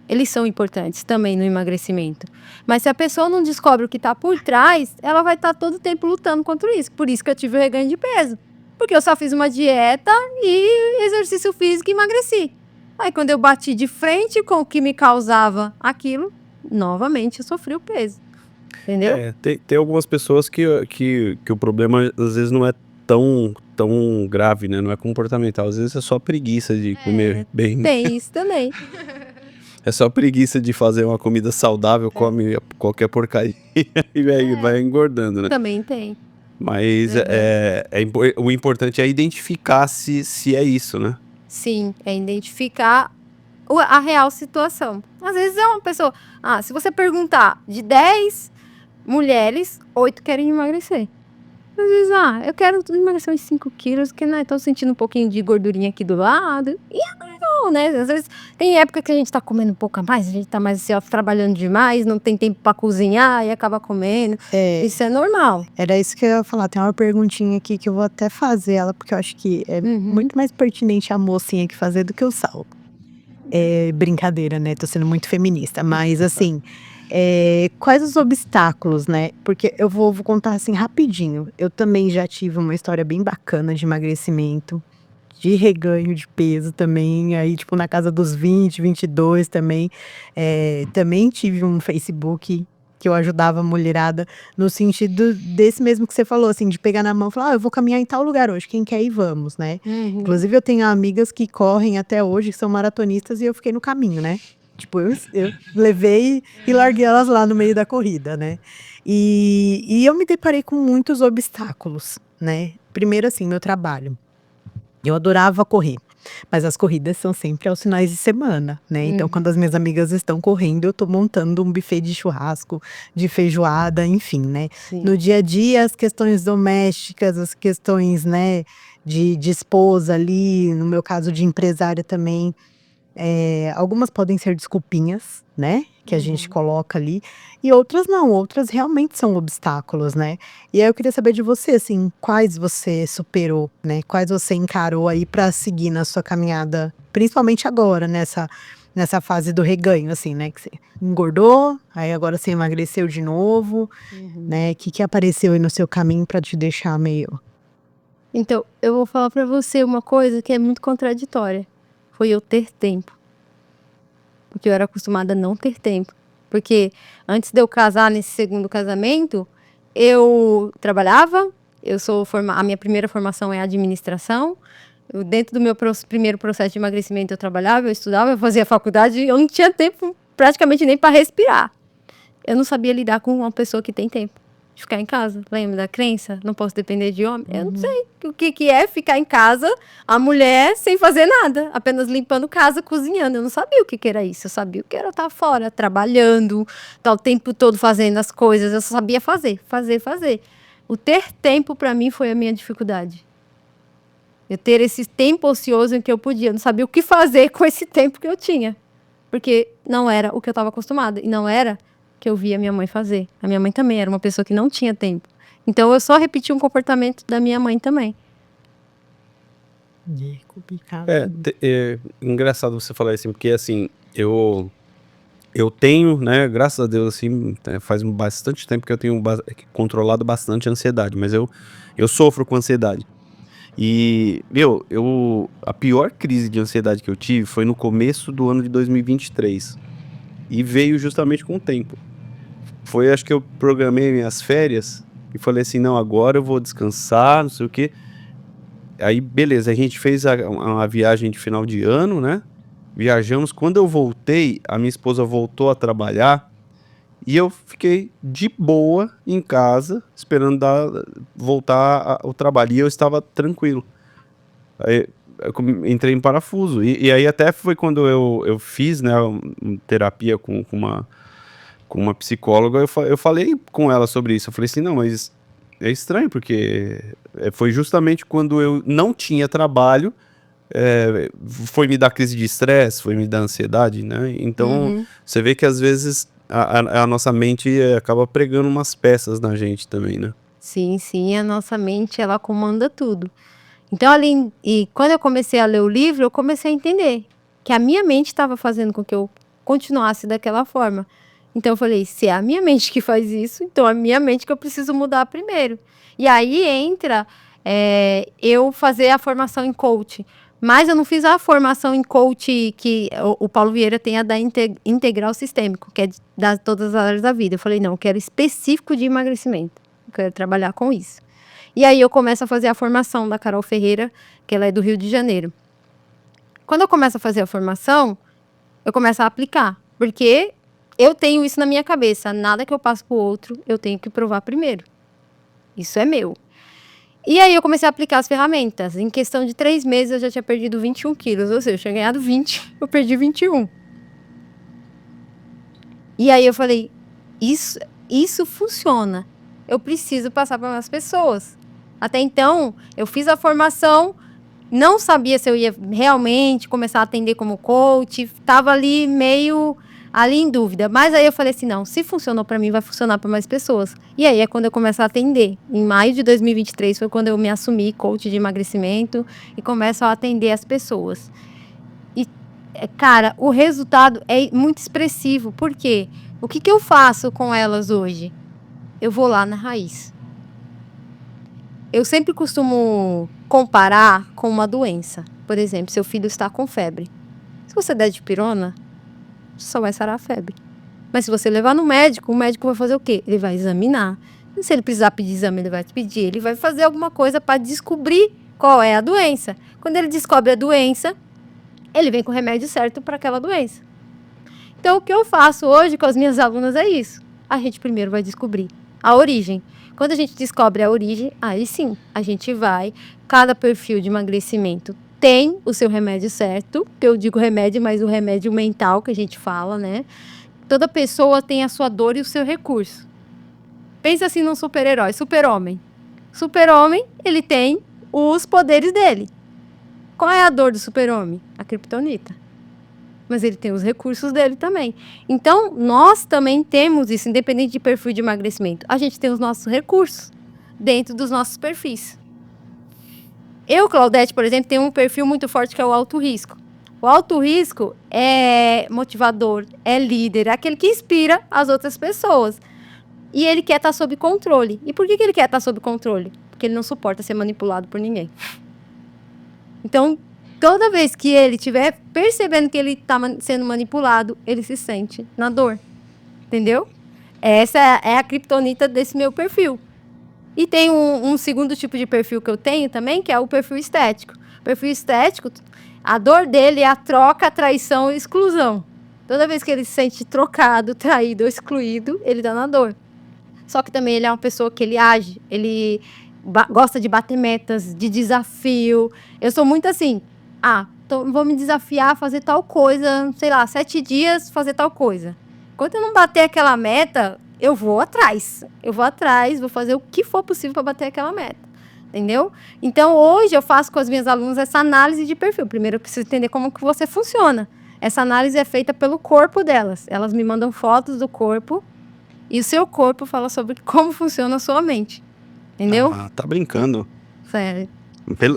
Eles são importantes também no emagrecimento. Mas se a pessoa não descobre o que está por trás, ela vai estar todo o tempo lutando contra isso. Por isso que eu tive o reganho de peso. Porque eu só fiz uma dieta e exercício físico e emagreci. Aí quando eu bati de frente com o que me causava aquilo, novamente eu sofri o peso. Entendeu? Tem algumas pessoas que o problema às vezes não é tão grave, né? Não é comportamental. Às vezes é só preguiça de comer bem. Tem isso também. É só preguiça de fazer uma comida saudável, come qualquer porcaria e aí vai engordando, né? Também tem. Mas o importante é identificar se é isso, né? Sim, é identificar a real situação. Às vezes é uma pessoa... se você perguntar de 10 mulheres, 8 querem emagrecer. Às vezes, eu quero emagrecer uns 5 quilos, porque, né, tô sentindo um pouquinho de gordurinha aqui do lado. E não, né? Às vezes tem época que a gente tá comendo um pouco a mais, a gente tá mais assim, trabalhando demais, não tem tempo pra cozinhar e acaba comendo. Isso é normal. Era isso que eu ia falar. Tem uma perguntinha aqui que eu vou até fazer ela, porque eu acho que é muito mais pertinente a mocinha que fazer do que o Saulo. É brincadeira, né? Tô sendo muito feminista. Mas, assim, quais os obstáculos, né? Porque eu vou contar assim rapidinho. Eu também já tive uma história bem bacana de emagrecimento, de reganho de peso também, aí tipo na casa dos 20, 22 também. Também tive um Facebook que eu ajudava a mulherada no sentido desse mesmo que você falou, assim, de pegar na mão e falar, eu vou caminhar em tal lugar hoje, quem quer ir, vamos, né? Inclusive eu tenho amigas que correm até hoje, que são maratonistas, e eu fiquei no caminho, né? Tipo, eu levei e larguei elas lá no meio da corrida, né? E eu me deparei com muitos obstáculos, né? Primeiro, assim, meu trabalho. Eu adorava correr, mas as corridas são sempre aos finais de semana, né? Então, quando as minhas amigas estão correndo, eu tô montando um buffet de churrasco, de feijoada, enfim, né? Sim. No dia a dia, as questões domésticas, as questões, né, de esposa ali, no meu caso de empresária também. Algumas podem ser desculpinhas, né, que a gente coloca ali, e outras não, outras realmente são obstáculos, né. E aí eu queria saber de você, assim, quais você superou, né, quais você encarou aí pra seguir na sua caminhada, principalmente agora, nessa fase do reganho, assim, né, que você engordou, aí agora você emagreceu de novo, né, que apareceu aí no seu caminho pra te deixar meio... Então, eu vou falar pra você uma coisa que é muito contraditória. Foi eu ter tempo. Porque eu era acostumada a não ter tempo. Porque antes de eu casar, nesse segundo casamento, eu trabalhava, a minha primeira formação é administração. Dentro do meu primeiro processo de emagrecimento, eu trabalhava, eu estudava, eu fazia faculdade, eu não tinha tempo praticamente nem para respirar. Eu não sabia lidar com uma pessoa que tem tempo de ficar em casa. Lembra da crença? Não posso depender de homem. Eu não sei o que é ficar em casa, a mulher sem fazer nada, apenas limpando casa, cozinhando. Eu não sabia o que era isso. Eu sabia o que era estar fora, trabalhando, estar o tempo todo fazendo as coisas. Eu só sabia fazer. O ter tempo para mim foi a minha dificuldade. Eu ter esse tempo ocioso em que eu podia. Eu não sabia o que fazer com esse tempo que eu tinha. Porque não era o que eu estava acostumada. E não era que eu via minha mãe fazer. A minha mãe também era uma pessoa que não tinha tempo. Então eu só repeti um comportamento da minha mãe também. complicado. Engraçado você falar assim, porque assim, eu tenho, né, graças a Deus, assim, faz bastante tempo que eu tenho controlado bastante a ansiedade, mas eu sofro com ansiedade. E, a pior crise de ansiedade que eu tive foi no começo do ano de 2023. E veio justamente com o tempo. Acho que eu programei minhas férias e falei assim, não, agora eu vou descansar, não sei o quê. Aí, beleza, a gente fez uma viagem de final de ano, né? Viajamos. Quando eu voltei, a minha esposa voltou a trabalhar e eu fiquei de boa em casa, esperando voltar ao trabalho. E eu estava tranquilo. Aí eu entrei em parafuso. E aí até foi quando eu fiz, né, terapia com uma psicóloga, eu falei com ela sobre isso. Eu falei assim, não, mas é estranho, porque foi justamente quando eu não tinha trabalho, foi me dar crise de estresse, foi me dar ansiedade, né? Então, você vê que às vezes a nossa mente acaba pregando umas peças na gente também, né? Sim, sim, a nossa mente, ela comanda tudo. Então, e quando eu comecei a ler o livro, eu comecei a entender que a minha mente estava fazendo com que eu continuasse daquela forma. Então, eu falei, se é a minha mente que faz isso, então é a minha mente que eu preciso mudar primeiro. E aí entra eu fazer a formação em coach. Mas eu não fiz a formação em coach que o Paulo Vieira tem, a da integral sistêmico, que é de todas as áreas da vida. Eu falei, não, eu quero específico de emagrecimento. Eu quero trabalhar com isso. E aí eu começo a fazer a formação da Carol Ferreira, que ela é do Rio de Janeiro. Quando eu começo a fazer a formação, eu começo a aplicar. Porque eu tenho isso na minha cabeça. Nada que eu passo para o outro, eu tenho que provar primeiro. Isso é meu. E aí eu comecei a aplicar as ferramentas. Em questão de 3 meses, eu já tinha perdido 21 quilos. Ou seja, eu tinha ganhado 20, eu perdi 21. E aí eu falei, isso funciona. Eu preciso passar para mais pessoas. Até então, eu fiz a formação, não sabia se eu ia realmente começar a atender como coach, estava ali meio em dúvida. Mas aí eu falei assim, não, se funcionou para mim, vai funcionar para mais pessoas. E aí é quando eu começo a atender. Em maio de 2023 foi quando eu me assumi coach de emagrecimento e começo a atender as pessoas. E, cara, o resultado é muito expressivo. Por quê? O que eu faço com elas hoje? Eu vou lá na raiz. Eu sempre costumo comparar com uma doença. Por exemplo, seu filho está com febre. Se você der dipirona, só vai sarar a febre. Mas se você levar no médico, o médico vai fazer o quê? Ele vai examinar. E se ele precisar pedir exame, ele vai te pedir. Ele vai fazer alguma coisa para descobrir qual é a doença. Quando ele descobre a doença, ele vem com o remédio certo para aquela doença. Então, o que eu faço hoje com as minhas alunas é isso. A gente primeiro vai descobrir a origem. Quando a gente descobre a origem, aí sim, a gente vai. Cada perfil de emagrecimento tem o seu remédio certo, que eu digo remédio, mas o remédio mental que a gente fala, né? Toda pessoa tem a sua dor e o seu recurso. Pensa assim num super-herói, super-homem. Super-homem, ele tem os poderes dele. Qual é a dor do super-homem? A criptonita. Mas ele tem os recursos dele também. Então, nós também temos isso, independente de perfil de emagrecimento. A gente tem os nossos recursos dentro dos nossos perfis. Eu, Claudete, por exemplo, tenho um perfil muito forte que é o alto risco. O alto risco é motivador, é líder, é aquele que inspira as outras pessoas. E ele quer estar sob controle. E por que ele quer estar sob controle? Porque ele não suporta ser manipulado por ninguém. Então, toda vez que ele estiver percebendo que ele está sendo manipulado, ele se sente na dor. Entendeu? Essa é a criptonita desse meu perfil. E tem um segundo tipo de perfil que eu tenho também, que é o perfil estético. O perfil estético, a dor dele é a troca, a traição e a exclusão. Toda vez que ele se sente trocado, traído ou excluído, ele dá na dor. Só que também ele é uma pessoa que ele age, ele gosta de bater metas, de desafio. Eu sou muito assim, vou me desafiar a fazer tal coisa, sei lá, 7 dias fazer tal coisa. Quando eu não bater aquela meta, eu vou atrás, vou fazer o que for possível para bater aquela meta, entendeu? Então, hoje eu faço com as minhas alunas essa análise de perfil. Primeiro, eu preciso entender como que você funciona. Essa análise é feita pelo corpo delas. Elas me mandam fotos do corpo e o seu corpo fala sobre como funciona a sua mente, entendeu? Tá brincando. Sério.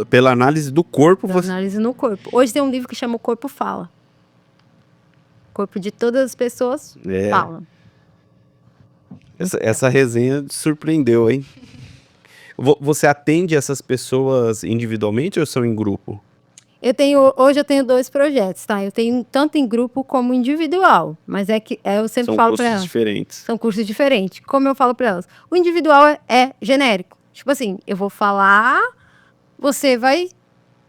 Pela análise do corpo, Análise no corpo. Hoje tem um livro que chama O Corpo Fala. O corpo de todas as pessoas fala. Essa resenha surpreendeu, hein? Você atende essas pessoas individualmente ou são em grupo? Hoje eu tenho 2 projetos, tá? Eu tenho tanto em grupo como individual. Mas eu sempre falo para elas. São cursos diferentes. São cursos diferentes. Como eu falo para elas? O individual é genérico. Tipo assim, eu vou falar,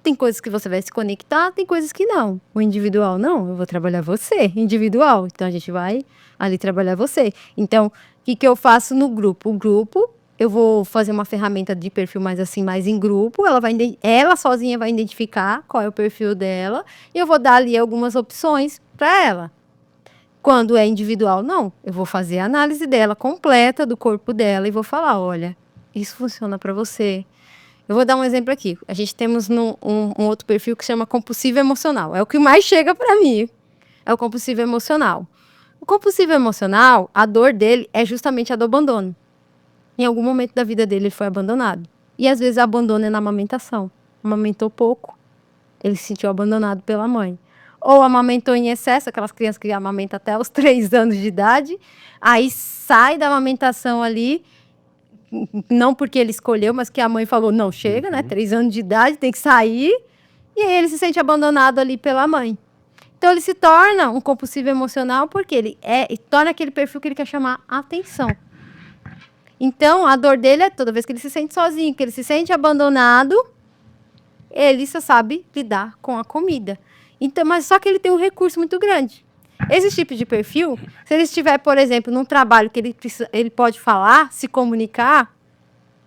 tem coisas que você vai se conectar, tem coisas que não. O individual, não, eu vou trabalhar você, individual. Então, a gente vai ali trabalhar você. Então, o que eu faço no grupo? O grupo, eu vou fazer uma ferramenta de perfil mais em grupo. Ela sozinha vai identificar qual é o perfil dela. E eu vou dar ali algumas opções para ela. Quando é individual, não. Eu vou fazer a análise dela completa, do corpo dela, e vou falar, olha, isso funciona para você. Eu vou dar um exemplo aqui. A gente temos um outro perfil que chama compulsivo emocional. É o que mais chega para mim. É o compulsivo emocional. O compulsivo emocional, a dor dele é justamente a do abandono. Em algum momento da vida dele, ele foi abandonado. E às vezes abandono é na amamentação. Amamentou pouco, ele se sentiu abandonado pela mãe. Ou amamentou em excesso, aquelas crianças que amamentam até os 3 anos de idade, aí sai da amamentação ali, não porque ele escolheu, mas que a mãe falou, não, chega, né? 3 anos de idade, tem que sair. E aí ele se sente abandonado ali pela mãe. Então ele se torna um compulsivo emocional porque ele torna aquele perfil que ele quer chamar atenção. Então a dor dele é toda vez que ele se sente sozinho, que ele se sente abandonado, ele só sabe lidar com a comida. Então, mas só que ele tem um recurso muito grande. Esse tipo de perfil, se ele estiver, por exemplo, num trabalho que ele pode falar, se comunicar,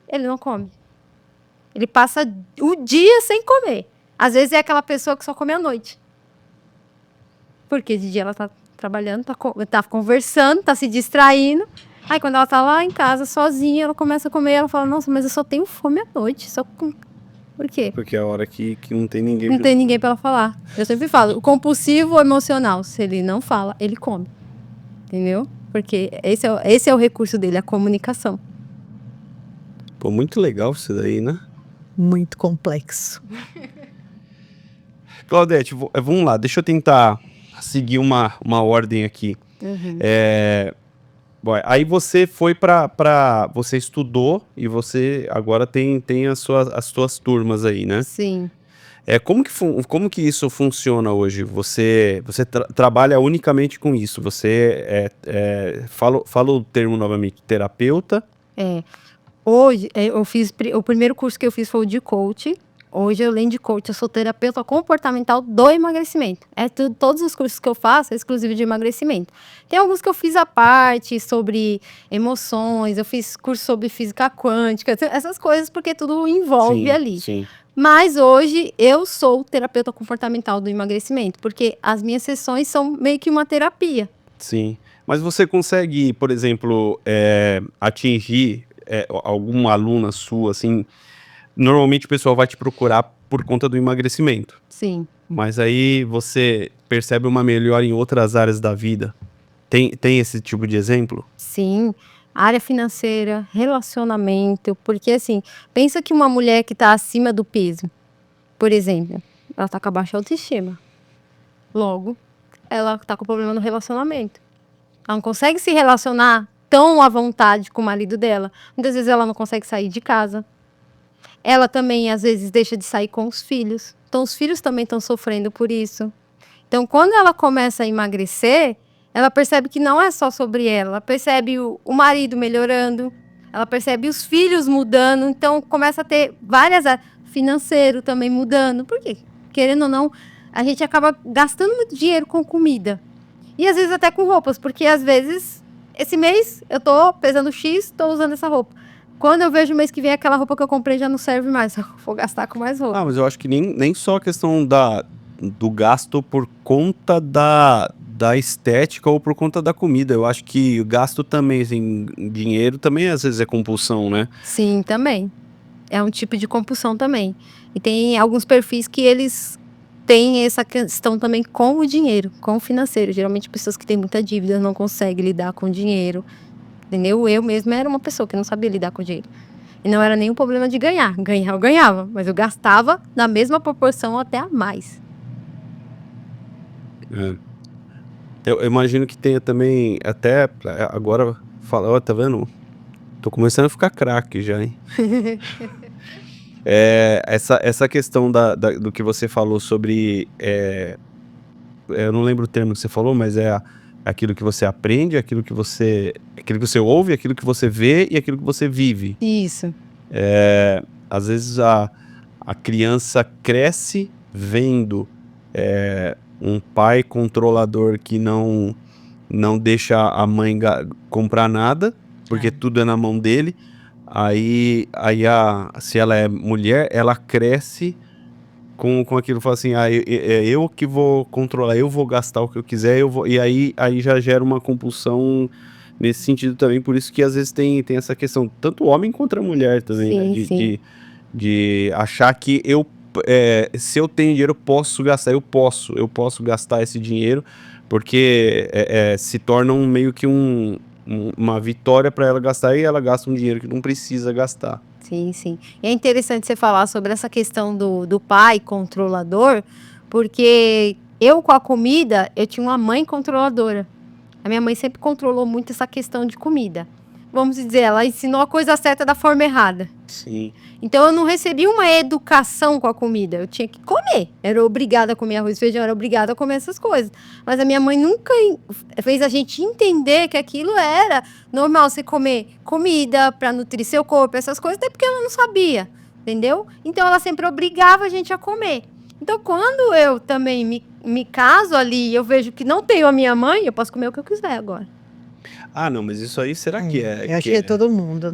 ele não come. Ele passa o dia sem comer. Às vezes é aquela pessoa que só come à noite. Porque de dia ela tá trabalhando, tá conversando, tá se distraindo. Aí quando ela tá lá em casa sozinha, ela começa a comer, ela fala, nossa, mas eu só tenho fome à noite. Por quê? Porque é a hora que não tem ninguém. Não tem ninguém pra ela falar. Eu sempre falo, o compulsivo emocional, se ele não fala, ele come. Entendeu? Porque esse é o recurso dele, a comunicação. Pô, muito legal isso daí, né? Muito complexo. Claudete, vamos lá, deixa eu tentar seguir uma ordem aqui. Bom, aí você foi você estudou e você agora tem as suas turmas aí, né? Sim. Como que isso funciona hoje? Você trabalha unicamente com isso? Você fala o termo novamente, terapeuta? Hoje, o primeiro curso que eu fiz foi o de coach. Hoje, além de coach, eu sou terapeuta comportamental do emagrecimento. Todos os cursos que eu faço é exclusivo de emagrecimento. Tem alguns que eu fiz à parte, sobre emoções, eu fiz curso sobre física quântica, essas coisas, porque tudo envolve ali. Sim. Mas hoje, eu sou terapeuta comportamental do emagrecimento, porque as minhas sessões são meio que uma terapia. Sim. Mas você consegue, por exemplo, atingir alguma aluna sua, assim... Normalmente o pessoal vai te procurar por conta do emagrecimento. Sim. Mas aí você percebe uma melhora em outras áreas da vida. Tem esse tipo de exemplo? Sim. Área financeira, relacionamento. Porque, assim, pensa que uma mulher que está acima do peso, por exemplo, ela está com a baixa autoestima. Logo, ela está com problema no relacionamento. Ela não consegue se relacionar tão à vontade com o marido dela. Muitas vezes ela não consegue sair de casa. Ela também, às vezes, deixa de sair com os filhos. Então, os filhos também estão sofrendo por isso. Então, quando ela começa a emagrecer, ela percebe que não é só sobre ela. Ela percebe o marido melhorando, ela percebe os filhos mudando. Então, começa a ter várias áreas. Financeiro também mudando. Por quê? Querendo ou não, a gente acaba gastando muito dinheiro com comida. E, às vezes, até com roupas. Porque, às vezes, esse mês eu tô pesando X, tô usando essa roupa. Quando eu vejo o mês que vem, aquela roupa que eu comprei já não serve mais. Eu vou gastar com mais roupa. Mas eu acho que nem só a questão do gasto por conta da estética ou por conta da comida. Eu acho que o gasto também, assim, dinheiro também às vezes é compulsão, né? Sim, também. É um tipo de compulsão também. E tem alguns perfis que eles têm essa questão também com o dinheiro, com o financeiro. Geralmente pessoas que têm muita dívida não conseguem lidar com o dinheiro. Entendeu? Eu mesma era uma pessoa que não sabia lidar com dinheiro. E não era nenhum problema de ganhar. Ganhar eu ganhava, mas eu gastava na mesma proporção até a mais. Eu imagino que tenha também, até agora, tá vendo? Tô começando a ficar craque já, hein? Essa questão do que você falou sobre... eu não lembro o termo que você falou, mas aquilo que você aprende, aquilo que você ouve, aquilo que você vê e aquilo que você vive. Isso. Às vezes a criança cresce vendo um pai controlador que não deixa a mãe comprar nada, porque tudo é na mão dele. Aí se ela é mulher, ela cresce com aquilo, fala assim, eu que vou controlar, eu vou gastar o que eu quiser, e aí já gera uma compulsão nesse sentido também. Por isso que às vezes tem essa questão, tanto homem contra mulher também, Sim, né? De achar que se eu tenho dinheiro, eu posso gastar, eu posso gastar esse dinheiro, porque se torna meio que uma vitória para ela gastar e ela gasta um dinheiro que não precisa gastar. Sim, sim. E é interessante você falar sobre essa questão do pai controlador, porque eu com a comida, eu tinha uma mãe controladora. A minha mãe sempre controlou muito essa questão de comida. Vamos dizer, ela ensinou a coisa certa da forma errada. Sim. Então eu não recebi uma educação com a comida, eu tinha que comer. Era obrigada a comer arroz e feijão, era obrigada a comer essas coisas. Mas a minha mãe nunca fez a gente entender que aquilo era normal, você comer comida para nutrir seu corpo, essas coisas, até porque ela não sabia, entendeu? Então ela sempre obrigava a gente a comer. Então quando eu também me caso ali e eu vejo que não tenho a minha mãe, eu posso comer o que eu quiser agora. Ah, não, mas isso aí será que é? Eu acho que é todo mundo.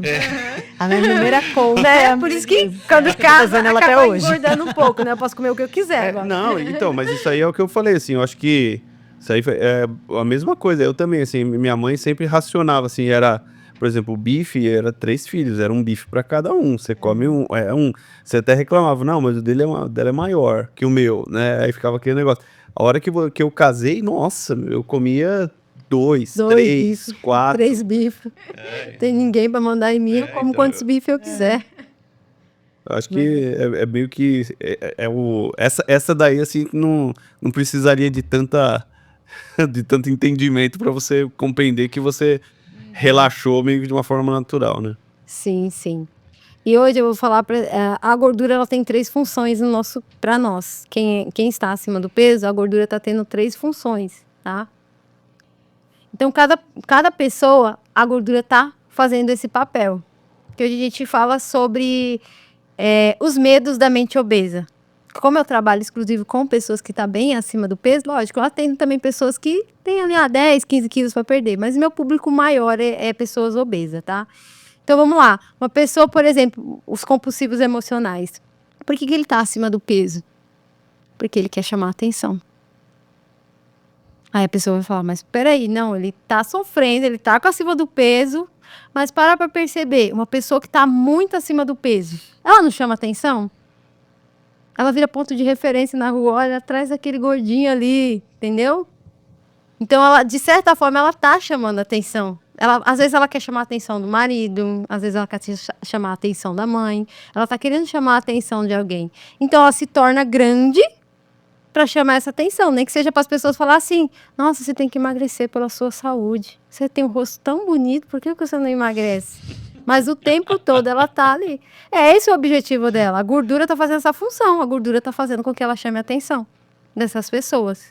A minha primeira conta. Né? Por isso que quando casa, fazendo ela acaba até hoje. engordando um pouco, né? Eu posso comer o que eu quiser agora. Não, então, mas isso aí é o que eu falei, assim, eu acho que isso aí é a mesma coisa. Eu também, assim, minha mãe sempre racionava, assim, era, por exemplo, o bife era 3 filhos, era um bife para cada um. Você come um. Você até reclamava, não, mas o dela é maior que o meu, né? Aí ficava aquele negócio. A hora que eu casei, nossa, eu comia 2, 3, bifes, 4. 3 bifes. Tem ninguém pra mandar em mim, eu como então, quantos bifes eu quiser. Eu acho que é meio que essa daí, assim, não precisaria de tanto entendimento para você compreender que você relaxou meio que de uma forma natural, né? Sim, sim. E hoje eu vou falar a gordura, ela tem 3 funções para nós. Quem está acima do peso, a gordura está tendo 3 funções, tá? Então, cada pessoa, a gordura está fazendo esse papel. Que hoje a gente fala sobre os medos da mente obesa. Como eu trabalho exclusivo com pessoas que estão bem acima do peso, lógico, eu atendo também pessoas que têm ali 10, 15 quilos para perder, mas meu público maior é pessoas obesas, tá? Então vamos lá, uma pessoa, por exemplo, os compulsivos emocionais. Por que ele está acima do peso? Porque ele quer chamar atenção. Aí a pessoa vai falar, mas peraí, não, ele tá sofrendo, ele tá acima do peso, mas para pra perceber, uma pessoa que tá muito acima do peso, ela não chama atenção? Ela vira ponto de referência na rua, olha, atrás daquele gordinho ali, entendeu? Então, ela, de certa forma, ela tá chamando atenção. Às vezes ela quer chamar a atenção do marido, às vezes ela quer chamar a atenção da mãe, ela tá querendo chamar a atenção de alguém. Então, ela se torna grande para chamar essa atenção, nem que seja para as pessoas falar assim, nossa, você tem que emagrecer pela sua saúde, você tem um rosto tão bonito, por que você não emagrece? Mas o tempo todo ela tá ali. É esse o objetivo dela, a gordura tá fazendo essa função, a gordura tá fazendo com que ela chame a atenção dessas pessoas.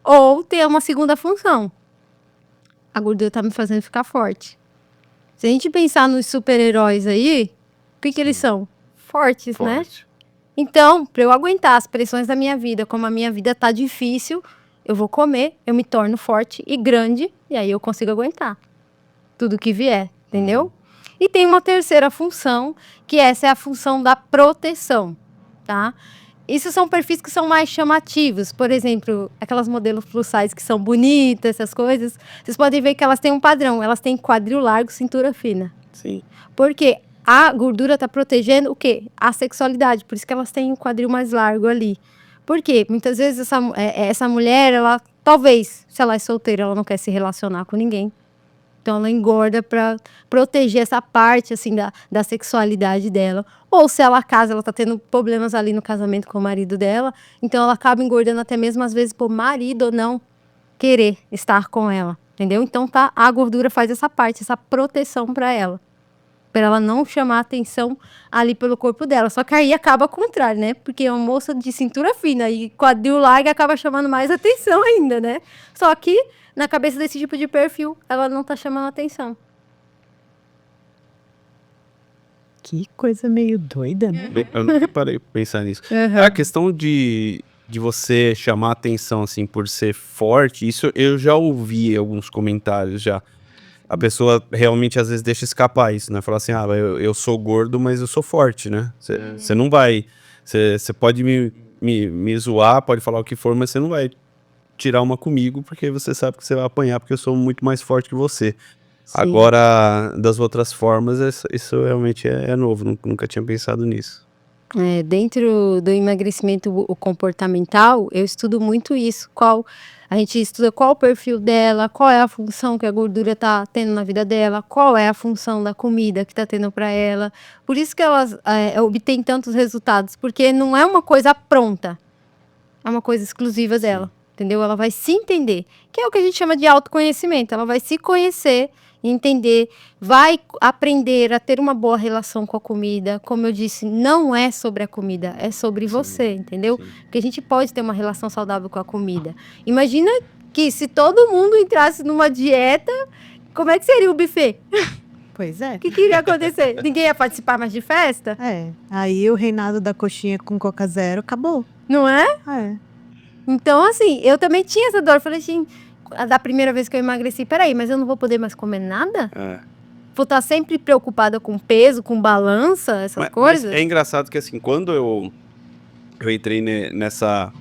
Ou tem uma segunda função, a gordura tá me fazendo ficar forte. Se a gente pensar nos super-heróis aí, o que eles são? Fortes, né? Forte. Então, para eu aguentar as pressões da minha vida, como a minha vida tá difícil, eu vou comer, eu me torno forte e grande, e aí eu consigo aguentar tudo que vier, entendeu? E tem uma terceira função, que essa é a função da proteção, tá? Isso são perfis que são mais chamativos, por exemplo, aquelas modelos plus size que são bonitas, essas coisas, vocês podem ver que elas têm um padrão, elas têm quadril largo, cintura fina. Sim. Por quê? A gordura está protegendo o quê? A sexualidade, por isso que elas têm um quadril mais largo ali. Por quê? Muitas vezes essa mulher, ela talvez, se ela é solteira, ela não quer se relacionar com ninguém. Então ela engorda para proteger essa parte assim da sexualidade dela. Ou se ela casa, ela está tendo problemas ali no casamento com o marido dela, então ela acaba engordando até mesmo às vezes por marido ou não querer estar com ela, entendeu? Então a gordura faz essa parte, essa proteção para ela não chamar atenção ali pelo corpo dela. Só que aí acaba ao contrário, né? Porque é uma moça de cintura fina e quadril largo acaba chamando mais atenção ainda, né? Só que na cabeça desse tipo de perfil, ela não tá chamando atenção. Que coisa meio doida, né? Eu nunca parei pra pensar nisso. Uhum. A questão de você chamar atenção, assim, por ser forte, isso eu já ouvi alguns comentários já. A pessoa realmente, às vezes, deixa escapar isso, né? Fala assim, eu sou gordo, mas eu sou forte, né? Você não vai... Você pode me zoar, pode falar o que for, mas você não vai tirar uma comigo, porque você sabe que você vai apanhar, porque eu sou muito mais forte que você. Sim. Agora, das outras formas, isso realmente é novo, nunca tinha pensado nisso. dentro do emagrecimento o comportamental, eu estudo muito isso. A gente estuda qual o perfil dela, qual é a função que a gordura está tendo na vida dela, qual é a função da comida que está tendo para ela. Por isso que elas obtêm tantos resultados, porque não é uma coisa pronta, é uma coisa exclusiva dela, entendeu? Ela vai se entender, que é o que a gente chama de autoconhecimento. Ela vai se conhecer, entender, vai aprender a ter uma boa relação com a comida. Como eu disse, não é sobre a comida, é sobre você, entendeu? Porque a gente pode ter uma relação saudável com a comida. Imagina que se todo mundo entrasse numa dieta, como é que seria o buffet? Pois é. O que iria acontecer? Ninguém ia participar mais de festa? Aí o reinado da coxinha com Coca Zero acabou. Não é? Então, assim, eu também tinha essa dor. Eu falei assim, da primeira vez que eu emagreci, peraí, mas eu não vou poder mais comer nada? Vou estar sempre preocupada com peso, com balança, essas coisas? Mas é engraçado que assim, quando eu entrei nessa...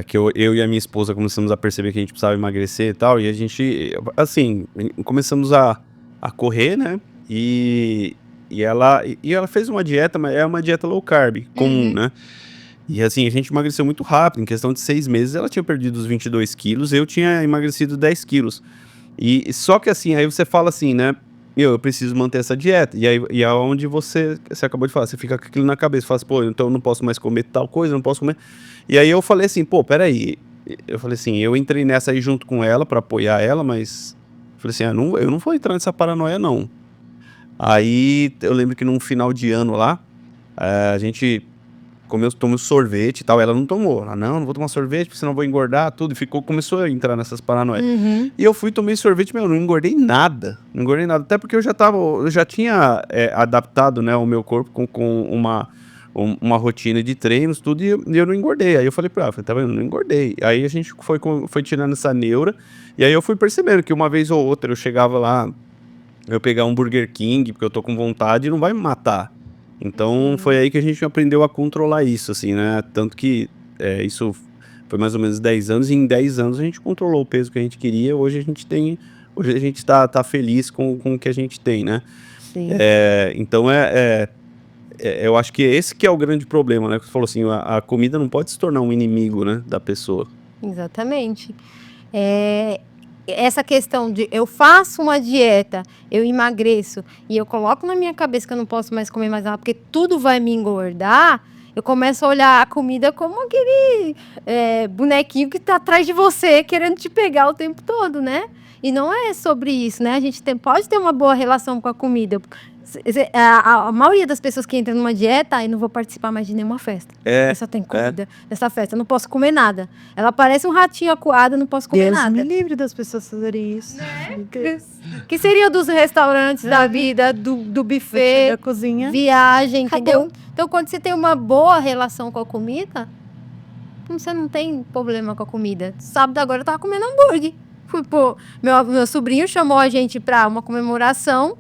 que eu e a minha esposa começamos a perceber que a gente precisava emagrecer e tal, e a gente, assim, começamos a correr, né? E ela fez uma dieta, mas é uma dieta low carb, comum, né? E assim, a gente emagreceu muito rápido, em questão de 6 meses ela tinha perdido os 22 quilos, eu tinha emagrecido 10 quilos. E só que assim, aí você fala assim, né? Eu preciso manter essa dieta. E aí é onde você acabou de falar, você fica com aquilo na cabeça, fala assim, pô, então eu não posso mais comer tal coisa, não posso comer. E aí eu falei assim, pô, peraí. Eu falei assim, eu entrei nessa aí junto com ela pra apoiar ela, mas falei assim, eu não vou entrar nessa paranoia, não. Aí eu lembro que num final de ano lá, a gente tomou sorvete e tal, ela não tomou. Ela, não vou tomar sorvete, porque senão eu vou engordar, tudo. E começou a entrar nessas paranoias. E eu tomei sorvete, não engordei nada. Não engordei nada. Até porque eu já tinha adaptado, né, o meu corpo com uma rotina de treinos, tudo, e eu não engordei. Aí eu falei pra ela, tá vendo? Não engordei. Aí a gente foi tirando essa neura, e aí eu fui percebendo que uma vez ou outra eu chegava lá, eu pegar um Burger King, porque eu tô com vontade, e não vai me matar. Então foi aí que a gente aprendeu a controlar isso, assim, né? Tanto que isso foi mais ou menos 10 anos, e em 10 anos a gente controlou o peso que a gente queria. Hoje a gente tá feliz com o que a gente tem, né? Sim. Então eu acho que esse que é o grande problema, né? Que você falou assim, a comida não pode se tornar um inimigo, né, da pessoa. Exatamente. Essa questão de eu faço uma dieta, eu emagreço e eu coloco na minha cabeça que eu não posso mais comer mais nada porque tudo vai me engordar, eu começo a olhar a comida como aquele bonequinho que está atrás de você querendo te pegar o tempo todo, né? E não é sobre isso, né? A gente pode ter uma boa relação com a comida. A maioria das pessoas que entram numa dieta, eu não vou participar mais de nenhuma festa. Só tem comida nessa festa, eu não posso comer nada. Ela parece um ratinho acuado, eu não posso comer nada. Deus me livre das pessoas fazerem isso. Que seria dos restaurantes da vida, do buffet, da cozinha, viagem, entendeu? Então, quando você tem uma boa relação com a comida, você não tem problema com a comida. Sábado agora eu tava comendo hambúrguer. Meu sobrinho chamou a gente pra uma comemoração,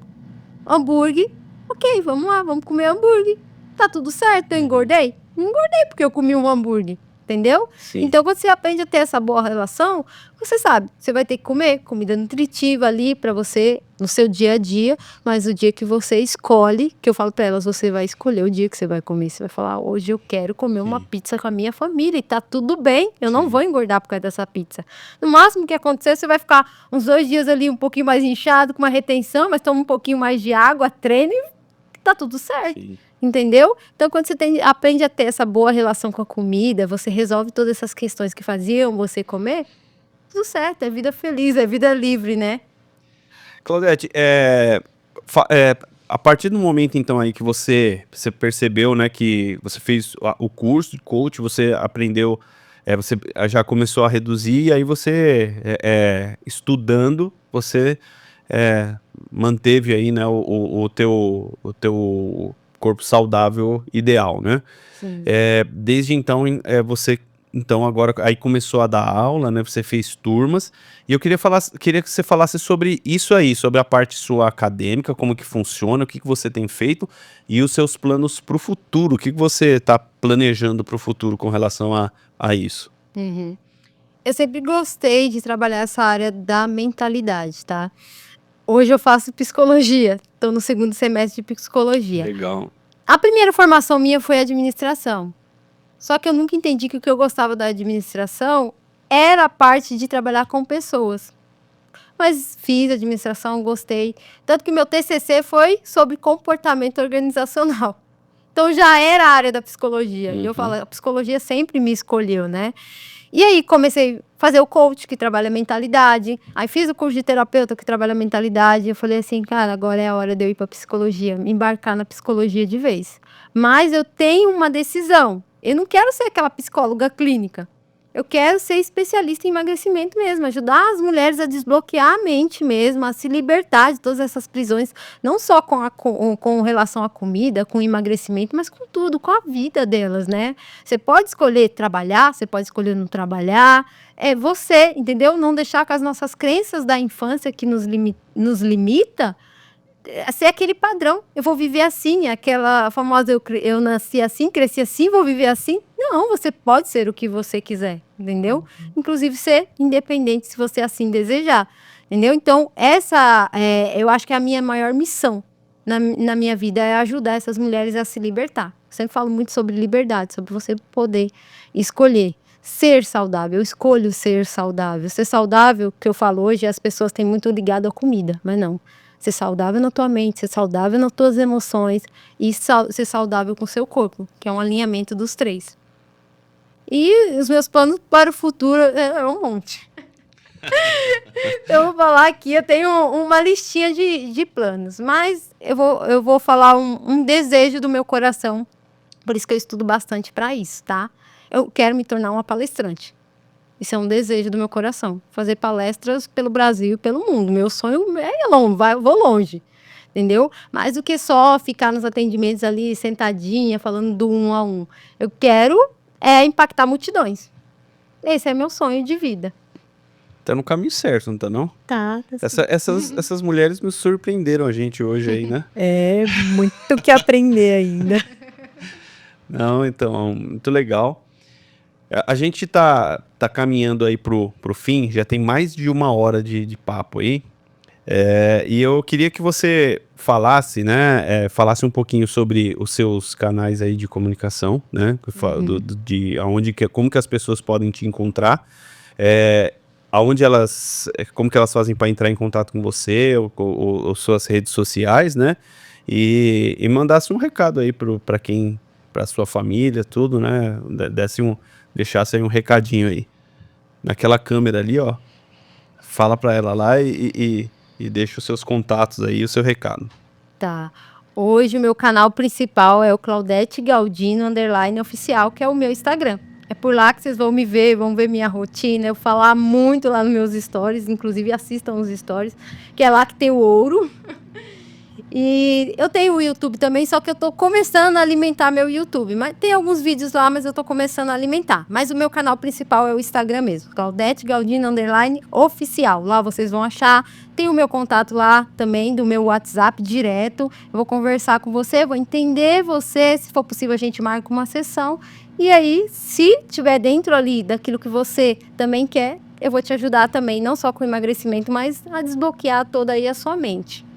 hambúrguer, ok, vamos lá, vamos comer hambúrguer. Tá tudo certo, eu engordei? Não engordei porque eu comi um hambúrguer, entendeu? Sim. Então, quando você aprende a ter essa boa relação, você sabe, você vai ter que comer comida nutritiva ali pra você, no seu dia a dia, mas o dia que você escolhe, que eu falo pra elas, você vai escolher o dia que você vai comer, você vai falar, hoje eu quero comer uma pizza com a minha família, e tá tudo bem, eu não vou engordar por causa dessa pizza. No máximo que acontecer, você vai ficar uns 2 dias ali um pouquinho mais inchado, com uma retenção, mas toma um pouquinho mais de água, treina e tá tudo certo. Sim. Entendeu? Então, quando você aprende a ter essa boa relação com a comida, você resolve todas essas questões que faziam você comer, tudo certo, é vida feliz, é vida livre, né? Claudete, a partir do momento então aí que você percebeu, né, que você fez o curso de coach, você aprendeu, você já começou a reduzir, e aí você, estudando, você manteve aí, né, o teu corpo saudável ideal, né? Sim. Desde então, você então agora aí começou a dar aula, né? Você fez turmas, e eu queria que você falasse sobre isso aí, sobre a parte sua acadêmica, como que funciona, o que você tem feito e os seus planos para o futuro. O que você está planejando para o futuro com relação a isso? Uhum. Eu sempre gostei de trabalhar essa área da mentalidade, tá? Hoje eu faço psicologia, estou no 2º semestre de psicologia. Legal. A primeira formação minha foi administração. Só que eu nunca entendi que o que eu gostava da administração era a parte de trabalhar com pessoas. Mas fiz administração, gostei. Tanto que meu TCC foi sobre comportamento organizacional. Então já era a área da psicologia. E eu falo, a psicologia sempre me escolheu, né? E aí comecei a fazer o coach, que trabalha a mentalidade. Aí fiz o curso de terapeuta, que trabalha a mentalidade. Eu falei assim, cara, agora é a hora de eu ir para psicologia, me embarcar na psicologia de vez. Mas eu tenho uma decisão. Eu não quero ser aquela psicóloga clínica. Eu quero ser especialista em emagrecimento mesmo, ajudar as mulheres a desbloquear a mente mesmo, a se libertar de todas essas prisões, não só com relação à comida, com o emagrecimento, mas com tudo, com a vida delas, né? Você pode escolher trabalhar, você pode escolher não trabalhar, é você, entendeu? Não deixar com as nossas crenças da infância que nos limita, ser aquele padrão, eu vou viver assim, aquela famosa eu nasci assim, cresci assim, vou viver assim. Não, você pode ser o que você quiser, entendeu? Inclusive ser independente se você assim desejar, entendeu? Então, eu acho que é a minha maior missão na minha vida, é ajudar essas mulheres a se libertar. Eu sempre falo muito sobre liberdade, sobre você poder escolher. Ser saudável, eu escolho ser saudável. Ser saudável, que eu falo hoje, as pessoas têm muito ligado à comida, mas não. Ser saudável na tua mente, ser saudável nas tuas emoções e ser saudável com o seu corpo, que é um alinhamento dos três. E os meus planos para o futuro é um monte. Eu vou falar aqui, eu tenho uma listinha de planos, mas eu vou falar um desejo do meu coração, por isso que eu estudo bastante para isso, tá? Eu quero me tornar uma palestrante. Isso é um desejo do meu coração. Fazer palestras pelo Brasil e pelo mundo. Meu sonho é longe, vou longe. Entendeu? Mais do que só ficar nos atendimentos ali, sentadinha, falando do 1 a 1. Eu quero impactar multidões. Esse é meu sonho de vida. Tá no caminho certo, não tá não? Tá. Essas mulheres me surpreenderam a gente hoje aí, né? É, muito que aprender ainda. Não, então, muito legal. A gente tá caminhando aí pro fim, já tem mais de 1 hora de papo aí. E eu queria que você falasse, né? Falasse um pouquinho sobre os seus canais aí de comunicação, né? Como que as pessoas podem te encontrar, como que elas fazem para entrar em contato com você, ou suas redes sociais, né? E mandasse um recado aí para sua família, tudo, né? Deixasse aí um recadinho aí. Naquela câmera ali, ó. Fala para ela lá e deixa os seus contatos aí, o seu recado. Tá. Hoje o meu canal principal é o Claudete Galdino _oficial, que é o meu Instagram. É por lá que vocês vão me ver, vão ver minha rotina, eu falar muito lá nos meus stories, inclusive assistam os stories, que é lá que tem o ouro. E eu tenho o YouTube também, só que eu tô começando a alimentar meu YouTube. Mas tem alguns vídeos lá, mas eu tô começando a alimentar. Mas o meu canal principal é o Instagram mesmo, Claudete Galdino _oficial. Lá vocês vão achar. Tem o meu contato lá também, do meu WhatsApp direto. Eu vou conversar com você, vou entender você. Se for possível, a gente marca uma sessão. E aí, se tiver dentro ali daquilo que você também quer, eu vou te ajudar também, não só com o emagrecimento, mas a desbloquear toda aí a sua mente.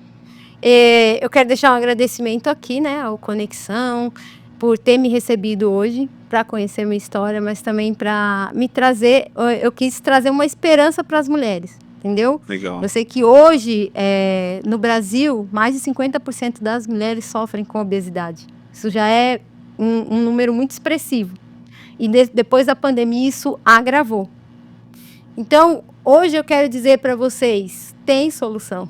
Eu quero deixar um agradecimento aqui, né, ao Conexão, por ter me recebido hoje para conhecer minha história, mas também para me trazer, eu quis trazer uma esperança para as mulheres, entendeu? Legal. Eu sei que hoje, no Brasil, mais de 50% das mulheres sofrem com obesidade. Isso já é um número muito expressivo. E depois da pandemia, isso agravou. Então, hoje eu quero dizer para vocês, tem solução.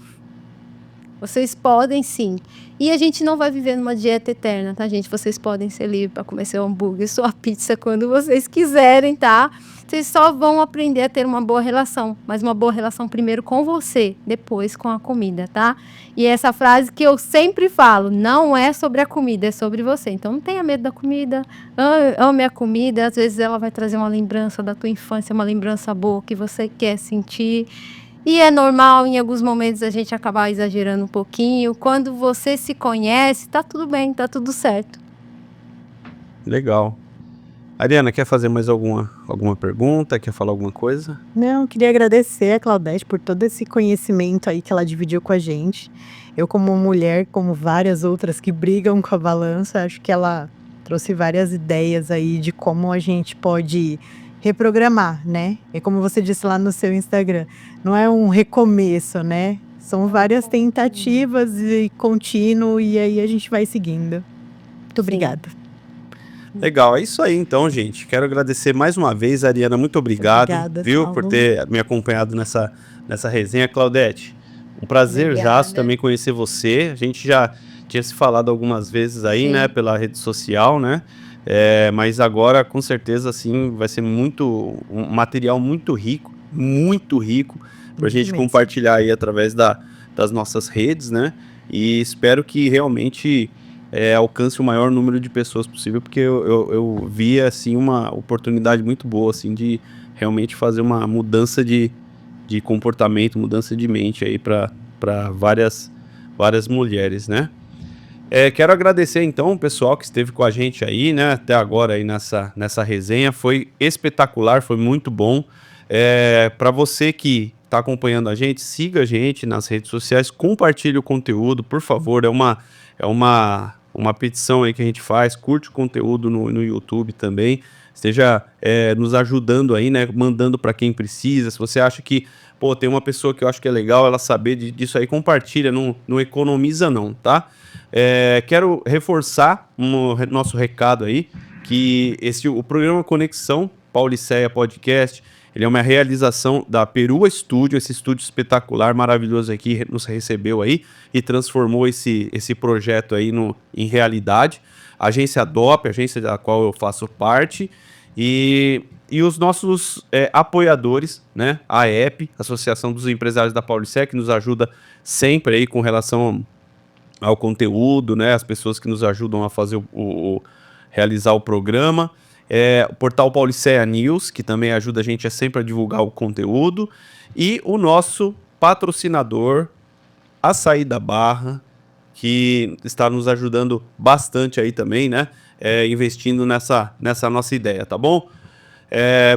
Vocês podem sim. E a gente não vai viver numa dieta eterna, tá, gente? Vocês podem ser livres para comer seu hambúrguer, sua pizza quando vocês quiserem, tá? Vocês só vão aprender a ter uma boa relação. Mas uma boa relação primeiro com você, depois com a comida, tá? E essa frase que eu sempre falo, não é sobre a comida, é sobre você. Então não tenha medo da comida, ame a comida. Às vezes ela vai trazer uma lembrança da tua infância, uma lembrança boa que você quer sentir. E é normal, em alguns momentos, a gente acabar exagerando um pouquinho. Quando você se conhece, tá tudo bem, tá tudo certo. Legal. Ariana, quer fazer mais alguma pergunta? Quer falar alguma coisa? Não, queria agradecer a Claudete por todo esse conhecimento aí que ela dividiu com a gente. eu como mulher, como várias outras que brigam com a balança, acho que ela trouxe várias ideias aí de como a gente pode reprogramar, né. E como você disse lá no seu Instagram, não é um recomeço, né, são várias tentativas e contínuo, e aí a gente vai seguindo. Muito Sim. obrigada. Legal, é isso aí então, gente. Quero agradecer mais uma vez, Ariana, muito obrigado, Obrigada, viu, por Saulo. ter me acompanhado nessa resenha. Claudete, um prazerzaço Obrigada. também conhecer você. A gente já tinha se falado algumas vezes aí, Sim. né, pela rede social, né? Mas agora, com certeza, assim, vai ser um material muito rico pra Muito gente mesmo. compartilhar aí através das nossas redes, né? E espero que realmente alcance o maior número de pessoas possível, porque eu vi, assim, uma oportunidade muito boa, assim, de realmente fazer uma mudança de comportamento, mudança de mente aí para várias mulheres, né? Quero agradecer, então, o pessoal que esteve com a gente aí, né, até agora aí nessa resenha. Foi espetacular, foi muito bom. Para você que está acompanhando a gente, siga a gente nas redes sociais, compartilhe o conteúdo, por favor. É uma petição aí que a gente faz. Curte o conteúdo no YouTube também. Esteja nos ajudando aí, né, mandando para quem precisa. Se você acha que, pô, tem uma pessoa que eu acho que é legal ela saber disso aí, compartilha, não economiza não, tá? Quero reforçar nosso recado aí, que o programa Conexão Pauliceia Podcast, ele é uma realização da Perua Estúdio, esse estúdio espetacular, maravilhoso aqui, nos recebeu aí e transformou esse projeto aí em realidade. A agência DOP, agência da qual eu faço parte, e os nossos apoiadores, né? A AEP, Associação dos Empresários da Pauliceia, que nos ajuda sempre aí com relação ao conteúdo, né? As pessoas que nos ajudam a fazer realizar o programa. O portal Pauliceia News, que também ajuda a gente sempre a divulgar o conteúdo. E o nosso patrocinador, Açaí da Barra, que está nos ajudando bastante aí também, né? Investindo nessa nossa ideia, tá bom?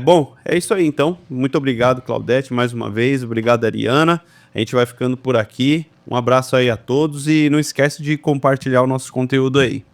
Bom, é isso aí então. Muito obrigado, Claudete, mais uma vez. Obrigado, Ariana. A gente vai ficando por aqui. Um abraço aí a todos e não esquece de compartilhar o nosso conteúdo aí.